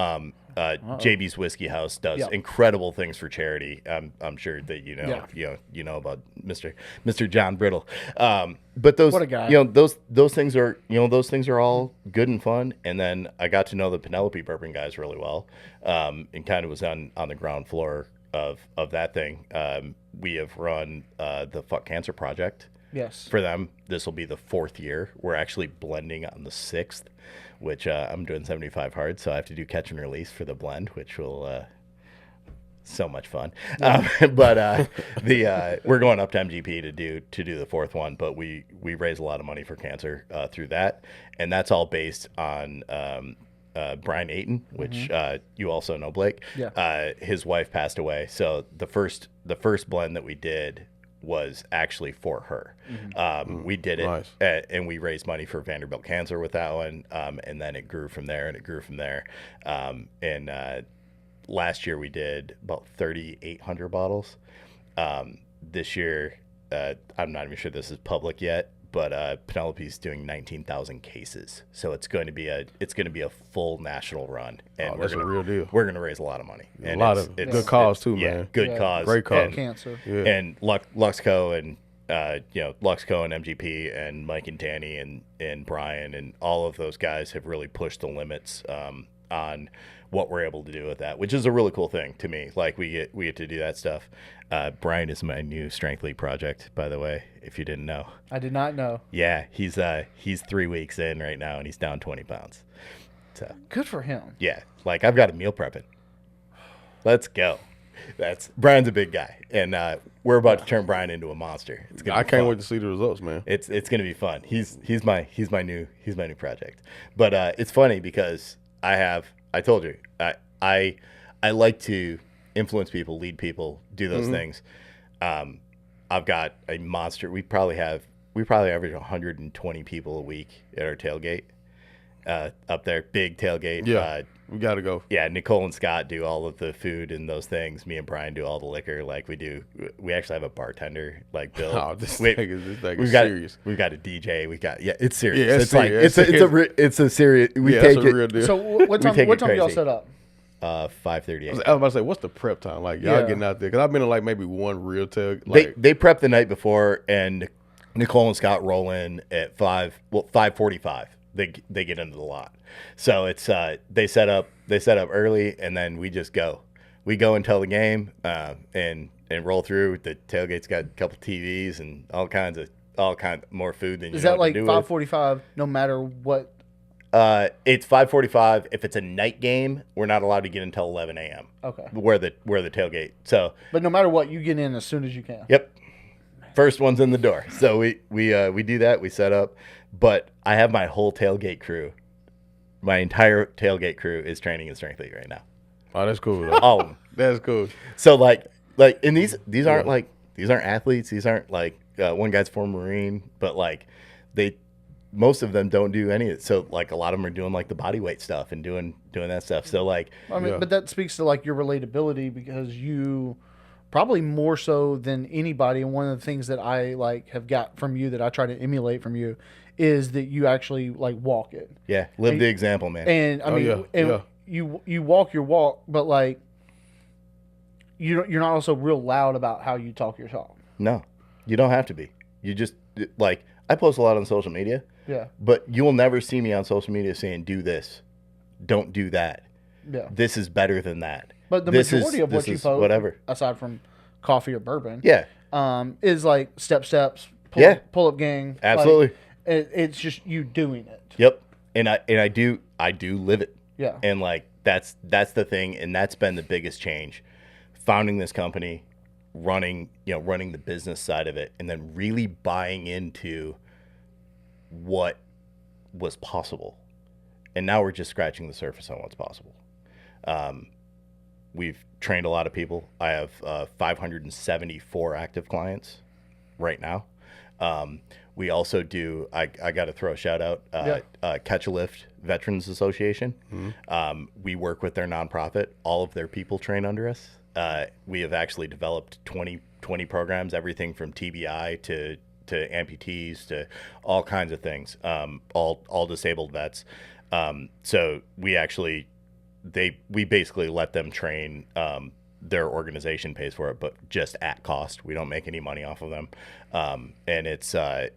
JB's Whiskey House does incredible things for charity. I'm sure that you know about Mr. John Brittle. But those what a guy. Those things are all good and fun. And then I got to know the Penelope Bourbon guys really well, and kind of was on the ground floor of that thing. We have run the Fuck Cancer Project. Yes. For them, this will be the 4th year. We're actually blending on the 6th, which I'm doing 75 hard, so I have to do catch and release for the blend, which will so much fun. Yeah. But we're going up to MGP to do the 4th one, but we raise a lot of money for cancer through that, and that's all based on Brian Ayton, which you also know, Blake. Yeah. His wife passed away, so the first blend that we did was actually for her. We did it, nice. And we raised money for Vanderbilt Cancer with that one, and then it grew from there, and last year we did about 3,800 bottles. This year, I'm not even sure this is public yet, but Penelope's doing 19,000 cases, so it's going to be a full national run, and that's a real deal. We're going to raise a lot of money, and a lot of good cause too, man. Good cause, great cause. And cancer, and Luxco and Luxco and MGP and Mike and Danny and Brian and all of those guys have really pushed the limits on what we're able to do with that, which is a really cool thing to me. Like we get to do that stuff. Brian is my new Strengthlete project, by the way, if you didn't know. I did not know. Yeah, he's 3 weeks in right now, and he's down 20 pounds. So good for him. Yeah, like I've got a meal prepping. Let's go. Brian's a big guy, and we're about to turn Brian into a monster. I can't wait to see the results, man. It's gonna be fun. He's my new project. But it's funny because I told you I like to influence people, lead people, do those things. I've got a monster. We probably average 120 people a week at our tailgate up there, big tailgate. Yeah, we got to go. Yeah, Nicole and Scott do all of the food and those things. Me and Brian do all the liquor. Like we actually have a bartender, like Bill. Oh, this thing is serious. We've got a DJ. It's serious. Yeah, it's serious. Like it's a serious. We take it. Real deal. So what time y'all set up? 5:30 I was a.m. about to say, what's the prep time? Like, y'all getting out there? Because I've been in, like, maybe one real tailgate. Like, They prep the night before, and Nicole and Scott roll in at 5:45. They get into the lot. So it's they set up early, and then we just go. We go until the game, and roll through. The tailgate's got a couple TVs and all kinds of more food than you Is know that what like to do with. 5:45? No matter what. It's 5:45. If it's a night game, we're not allowed to get until 11 a.m. Okay. Where the tailgate. So. But no matter what, you get in as soon as you can. Yep. First one's in the door. So we do that. We set up. But I have my whole tailgate crew. My entire tailgate crew is training in Strengthlete right now. oh, that's cool. Though. All of them. That's cool. So like, and these aren't these aren't athletes. These aren't like one guy's former Marine, but like most of them don't do any of it. So like a lot of them are doing like the body weight stuff and doing that stuff. So like, I mean, but that speaks to like your relatability, because you probably more so than anybody. And one of the things that I like have got from you that I try to emulate from you is that you actually like walk it. yeah, live the example, man. And I mean, you walk your walk, but like you're not also real loud about how you talk your talk. No, you don't have to be. You just like, I post a lot on social media. Yeah. But you will never see me on social media saying, do this, don't do that. Yeah. This is better than that. But the majority of what you post, whatever, aside from coffee or bourbon, yeah, is like steps, pull up gang. absolutely. Like, it's just you doing it. Yep. And I do live it. Yeah. And like that's the thing, and that's been the biggest change. Founding this company, running the business side of it, and then really buying into what was possible. And now we're just scratching the surface on what's possible. We've trained a lot of people. I have 574 active clients right now. We also do, I got to throw a shout out, Catch a Lift Veterans Association. Mm-hmm. We work with their nonprofit. All of their people train under us. We have actually developed 20 programs, everything from TBI to amputees to all kinds of things, all disabled vets. So we basically let them train. Their organization pays for it, but just at cost. We don't make any money off of them, and it's a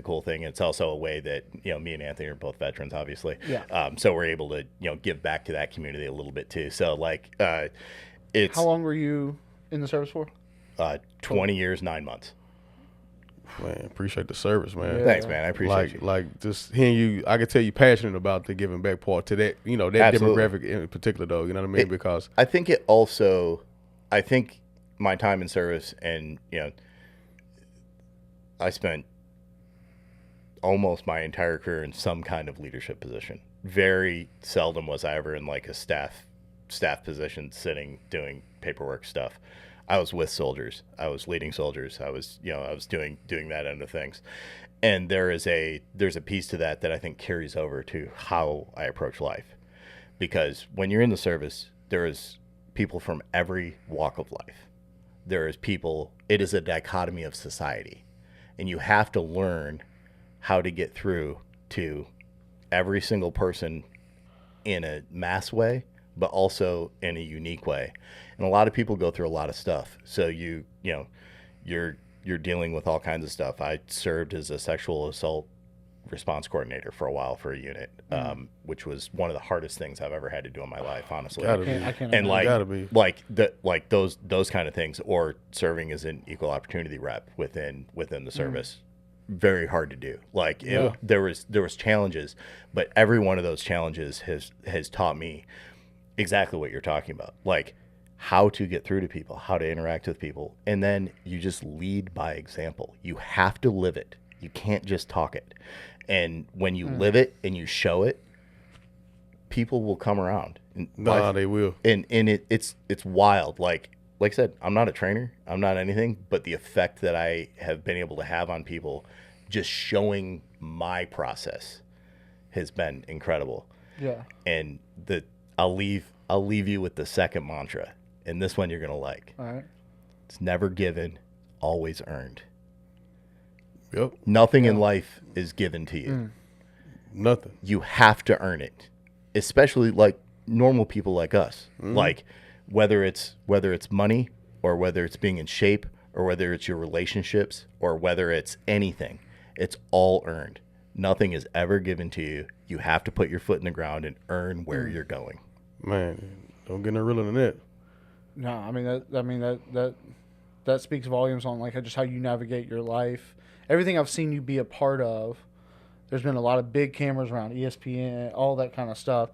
cool thing. It's also a way that me and Anthony are both veterans, obviously. Yeah. So we're able to give back to that community a little bit too. So like, it's how long were you in the service for? 20 years, 9 months. Man, appreciate the service, man. Yeah. Thanks, man. I appreciate you. Like just hearing you, I can tell you passionate about the giving back part to that, that Absolutely. demographic in particular, though. You know what I mean? Because I think my time in service, and I spent almost my entire career in some kind of leadership position. Very seldom was I ever in like a staff position, sitting doing paperwork stuff. I was with soldiers. I was leading soldiers. I was doing that end of things. And there's a piece to that I think carries over to how I approach life. Because when you're in the service, there is people from every walk of life. There is people, it is a dichotomy of society. And you have to learn how to get through to every single person in a mass way, but also in a unique way. And a lot of people go through a lot of stuff. So you're dealing with all kinds of stuff. I served as a sexual assault response coordinator for a while for a unit, which was one of the hardest things I've ever had to do in my life, honestly. Gotta be. I can't And imagine. like those kind of things, or serving as an equal opportunity rep within the service. Very hard to do. Like there was challenges, but every one of those challenges has taught me exactly what you're talking about. Like how to get through to people, how to interact with people. And then you just lead by example. You have to live it. You can't just talk it. And when you live it and you show it, people will come around. they will. And it's wild. Like I said, I'm not a trainer. I'm not anything, but the effect that I have been able to have on people just showing my process has been incredible. Yeah. And I'll leave you with the second mantra. And this one you're going to like. All right. It's never given, always earned. Yep. Nothing in life is given to you. Nothing. You have to earn it. Especially like normal people like us. Like whether it's money, or whether it's being in shape, or whether it's your relationships, or whether it's anything, it's all earned. Nothing is ever given to you. You have to put your foot in the ground and earn where you're going. Man, don't get no realer than that. No, I mean that speaks volumes on like just how you navigate your life. Everything I've seen you be a part of, there's been a lot of big cameras around ESPN, all that kind of stuff,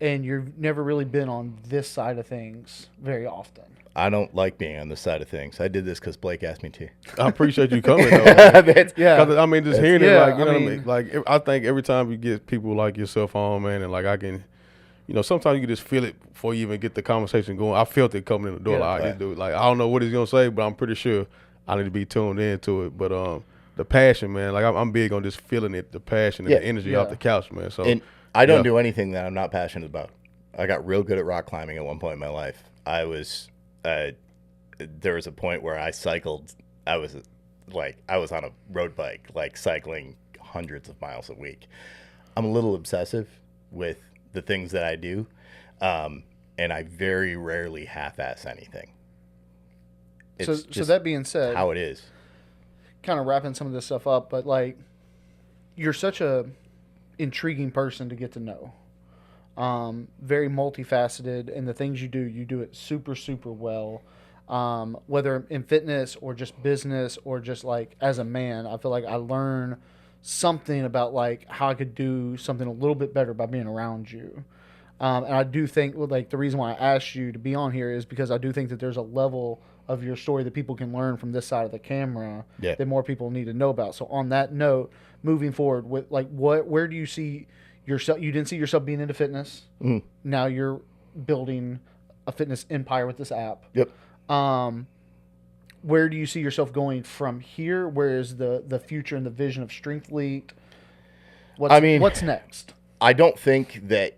and you've never really been on this side of things very often. I don't like being on this side of things. I did this because Blake asked me to. I appreciate you coming, though. Man. Yeah. I mean, just hearing it, like, you know what I mean? mean? Like, I think every time you get people like yourself on, man, and like I can, you know, sometimes you can just feel it before you even get the conversation going. I felt it coming in the door. Yeah, Like, this dude, like, I don't know what he's going to say, but I'm pretty sure I need to be tuned into it. But the passion, man, like, I'm big on just feeling it, the passion and the energy off the couch, man. So, and I don't do anything that I'm not passionate about. I got real good at rock climbing at one point in my life. I was there was a point where I cycled. I was on a road bike, like cycling hundreds of miles a week. I'm a little obsessive with the things that I do, and I very rarely half-ass anything. It's So that being said, how it is. Kind of wrapping some of this stuff up, but like, you're such a intriguing person to get to know. Very multifaceted, and the things you do it super, super well. Whether in fitness or just business or just like as a man, I feel like I learn something about like how I could do something a little bit better by being around you. And I do think like the reason why I asked you to be on here is because I do think that there's a level of your story that people can learn from this side of the camera that more people need to know about. So on that note, moving forward with like where do you see yourself? You didn't see yourself being into fitness. Now you're building a fitness empire with this app. Yep. Where do you see yourself going from here? Where is the future and the vision of Strengthlete? What's next? I don't think that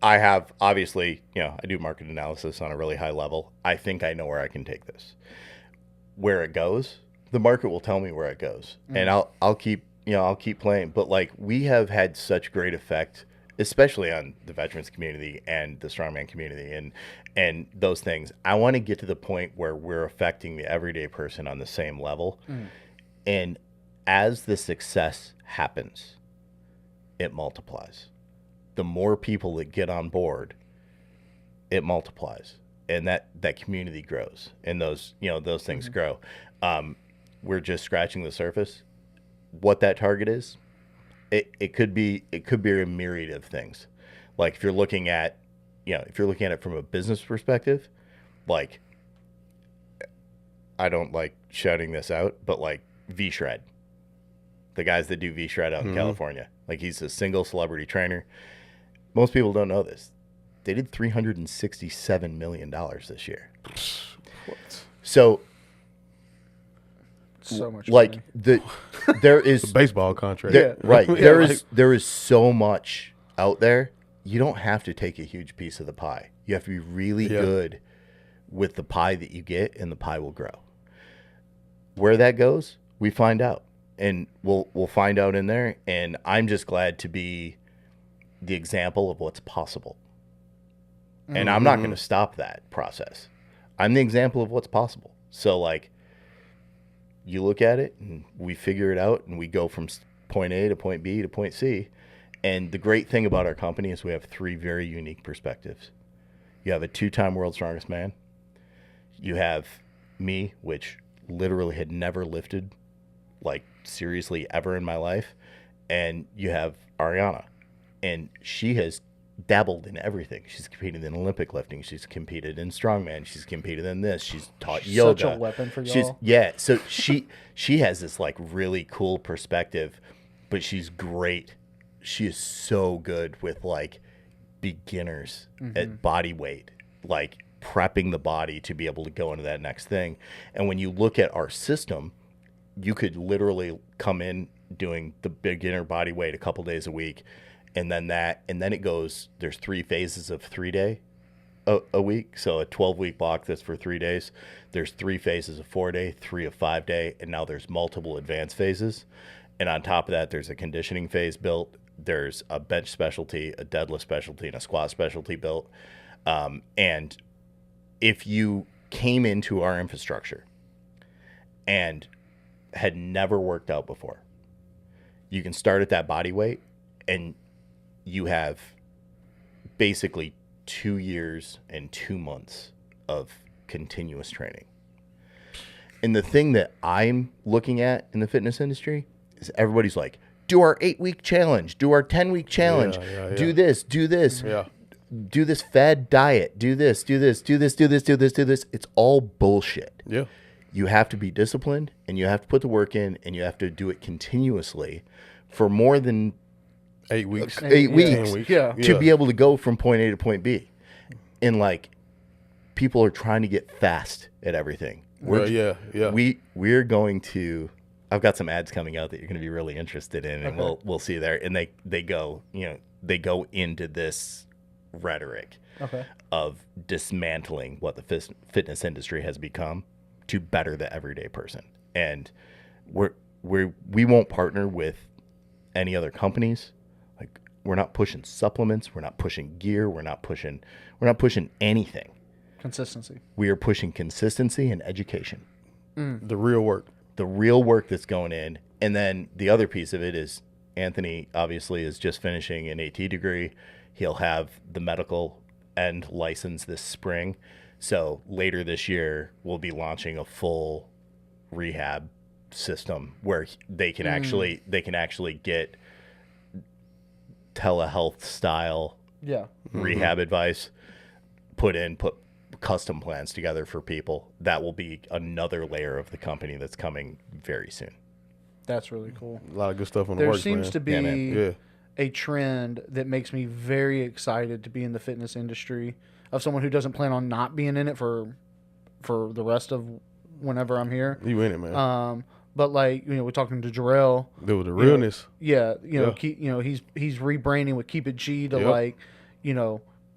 I have, obviously, you know, I do market analysis on a really high level. I think I know where I can take this. Where it goes, the market will tell me where it goes. And I'll keep playing. But like, we have had such great effect, especially on the veterans community and the strongman community and those things. I want to get to the point where we're affecting the everyday person on the same level. And as the success happens, it multiplies. The more people that get on board, it multiplies. And that community grows, and those things grow. We're just scratching the surface. What that target is, it could be a myriad of things. Like if you're looking at it from a business perspective, like, I don't like shouting this out, but like V-Shred, the guys that do V-Shred out in California, like he's a single celebrity trainer. Most people don't know this. They did $367 million this year. What? So much like money. There is a baseball contract. Right. There is so much out there. You don't have to take a huge piece of the pie. You have to be really good with the pie that you get, and the pie will grow. Where that goes, we find out, and we'll find out in there. And I'm just glad to be the example of what's possible. And I'm not going to stop that process. I'm the example of what's possible. So like, you look at it and we figure it out, and we go from point A to point B to point C. And the great thing about our company is we have 3 very unique perspectives. You have a 2-time world's strongest man. You have me, which literally had never lifted, like seriously ever in my life. And you have Ariana, and she has dabbled in everything. She's competed in Olympic lifting. She's competed in strongman. She's competed in this. She's taught yoga. Such a weapon for y'all. So she has this like really cool perspective, but she's great. She is so good with like beginners at body weight, like prepping the body to be able to go into that next thing. And when you look at our system, you could literally come in doing the beginner body weight a couple days a week, and then it goes, there's 3 phases of 3-day a week. So a 12-week block that's for 3 days. There's 3 phases of 4-day, 3 of 5-day, and now there's multiple advanced phases. And on top of that, there's a conditioning phase built There's a bench specialty, a deadlift specialty, and a squat specialty built. And if you came into our infrastructure and had never worked out before, you can start at that body weight, and you have basically 2 years and 2 months of continuous training. And the thing that I'm looking at in the fitness industry is everybody's like, do our 8-week challenge, do our 10-week challenge, do this, do this fad diet, do this. It's all bullshit. Yeah. You have to be disciplined, and you have to put the work in, and you have to do it continuously for more than 8 weeks. 8 weeks, 10 weeks. Yeah. to be able to go from point A to point B. And like, people are trying to get fast at everything. We're going to. I've got some ads coming out that you're going to be really interested in, and we'll see there. And they go into this rhetoric of dismantling what the fitness industry has become to better the everyday person. And we won't partner with any other companies. Like, we're not pushing supplements, we're not pushing gear, we're not pushing anything. Consistency. We are pushing consistency and education. The real work. The real work that's going in. And then the other piece of it is Anthony obviously is just finishing an AT degree. He'll have the medical end license this spring. So later this year, we'll be launching a full rehab system where they can actually get telehealth style rehab advice, put custom plans together for people. That will be another layer of the company that's coming very soon. That's really cool. A lot of good stuff on the There works, seems man. to be Yeah. a trend that makes me very excited to be in the fitness industry, of someone who doesn't plan on not being in it for the rest of whenever I'm here. You in it, man. But like, we're talking to Jarrell. There was the realness. He's rebranding with Keep It G to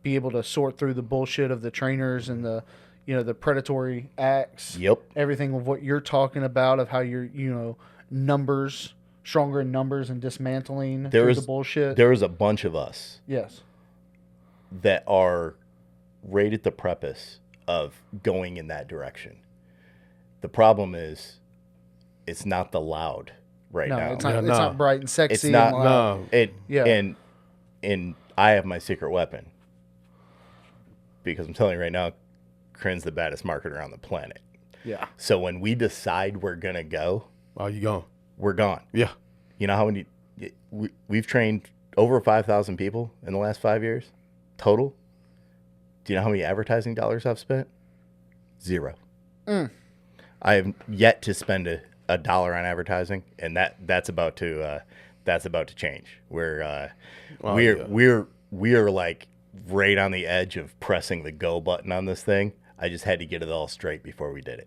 be able to sort through the bullshit of the trainers and the predatory acts. Yep. Everything of what you're talking about, of how you're numbers, stronger in numbers, and dismantling the bullshit. There is a bunch of us. Yes. That are right at the precipice of going in that direction. The problem is, it's not the loud now. It's not bright and sexy. It's not. And loud. No. And I have my secret weapon, because I'm telling you right now, Crin's the baddest marketer on the planet. Yeah. So when we decide we're gonna go, You gone? we're gone. Yeah. You know how many we've trained over 5,000 people in the last 5 years total. Do you know how many advertising dollars I've spent? 0. I have yet to spend a dollar on advertising, and that's about to change. We are like right on the edge of pressing the go button on this thing. I just had to get it all straight before we did it,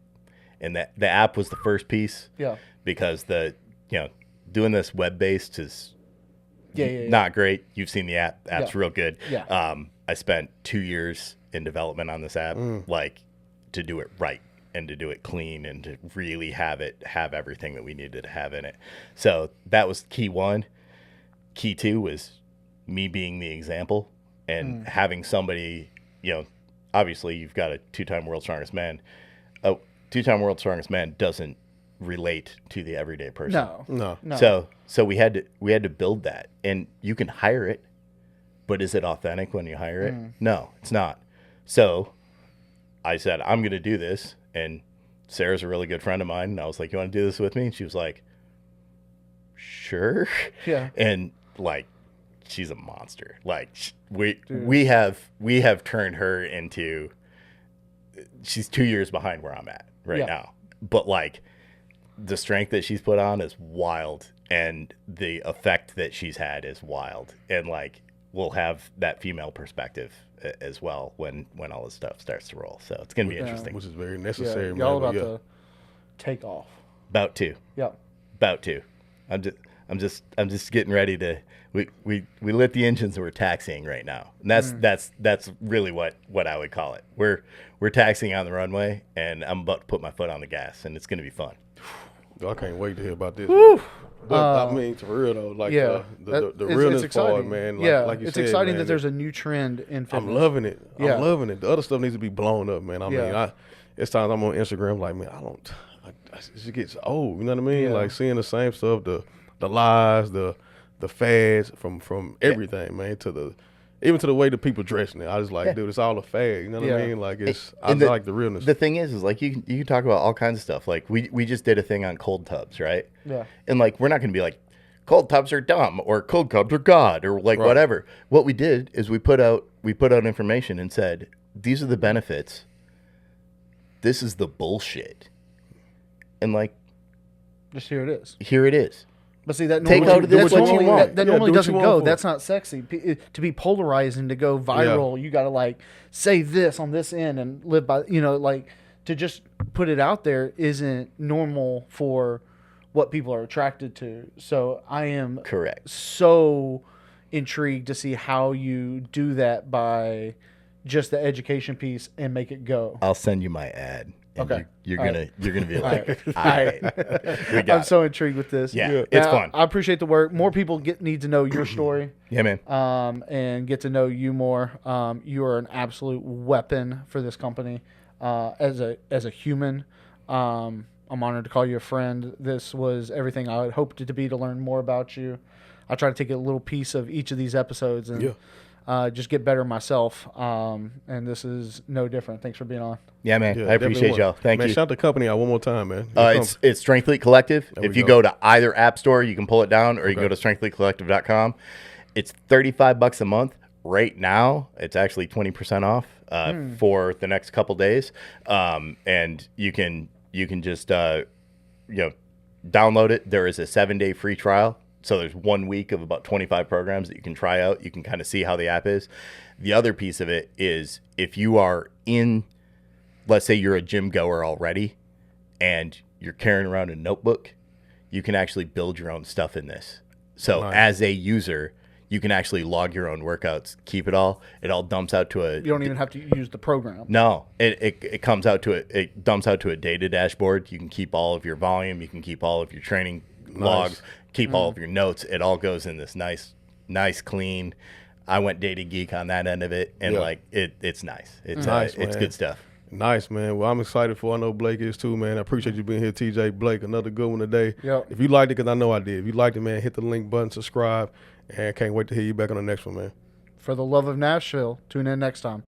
and that the app was the first piece. Yeah. Because doing this web based is not great. You've seen the app. App's real good. Yeah. I spent 2 years in development on this app, to do it right and to do it clean and to really have everything that we needed to have in it. So that was key one. Key two was me being the example and having somebody, obviously you've got a 2-time world's strongest man. A 2-time world's strongest man doesn't relate to the everyday person. No. So we had to build that, and you can hire it, but is it authentic when you hire it? No, it's not. So I said, I'm going to do this. And Sarah's a really good friend of mine. And I was like, you want to do this with me? And she was like, sure. Yeah. And like, she's a monster. Like we have turned her into, she's 2 years behind where I'm at now. But like, the strength that she's put on is wild, and the effect that she's had is wild. And like, we'll have that female perspective as well when all this stuff starts to roll. So it's going to be interesting. Which is very necessary. Yeah, y'all about to take off. About to. I'm just getting ready to. We lit the engines and we're taxiing right now, and that's really what I would call it. We're taxiing on the runway, and I'm about to put my foot on the gas, and it's going to be fun. I can't wait to hear about this. Whew. But I mean, for real though, like Yeah, the it's realness exciting. part, man. Like, yeah, like you it's said, exciting man, that there's a new trend in fitness. I'm loving it. Yeah. I'm loving it. The other stuff needs to be blown up, man. I mean, Yeah. it's times I'm on Instagram like, man, it just gets old. You know what I mean? Yeah. Like seeing the same stuff, the lies, the fads from everything, man, even to the way the people dress now. I just like, dude, it's all a fad. You know what I mean? Like I like the realness. The thing is like you can talk about all kinds of stuff. Like we just did a thing on cold tubs, right? Yeah. And like we're not going to be like cold tubs are dumb or cold tubs are God or like whatever. What we did is we put out information and said these are the benefits. This is the bullshit. And like, just here it is. Here it is. But see, that Take normally, out of this what you want. that normally do what doesn't you go. want for That's not sexy. To be polarized and to go viral, you got to like say this on this end and live by, like to just put it out there isn't normal for what people are attracted to. So I am correct. So intrigued to see how you do that by just the education piece and make it go. I'll send you my ad. And okay, you're gonna be like, all right. I'm so intrigued with this. Yeah, it's fun. I appreciate the work. More people need to know your story. Yeah, man. And get to know you more. You are an absolute weapon for this company. As a human, I'm honored to call you a friend. This was everything I had hoped it to be to learn more about you. I try to take a little piece of each of these episodes and just get better myself. And this is no different. Thanks for being on. Yeah, man. I appreciate y'all. Thank you. Shout out the company out one more time, man. It's Strengthlete Collective. If you go to either app store, you can pull it down, or you can go to strengthletecollective.com. It's $35 a month. Right now, it's actually 20% off for the next couple days. And you can just download it. There is a 7-day free trial. So there's 1 week of about 25 programs that you can try out. You can kind of see how the app is. The other piece of it is if you are let's say you're a gym goer already and you're carrying around a notebook, you can actually build your own stuff in this. So as a user, you can actually log your own workouts, keep it all. It all dumps out to You don't even have to use the program. No, it comes out to it dumps out to a data dashboard. You can keep all of your volume. You can keep all of your training logs. Keep all of your notes. It all goes in this nice, clean. I went data geek on that end of it, and it's nice. It's nice. It's good stuff. Nice, man. Well, I'm excited for. I know Blake is too, man. I appreciate you being here, TJ. Blake, another good one today. Yep. If you liked it, because I know I did. If you liked it, man, hit the link button, subscribe, and can't wait to hear you back on the next one, man. For the love of Nashville, tune in next time.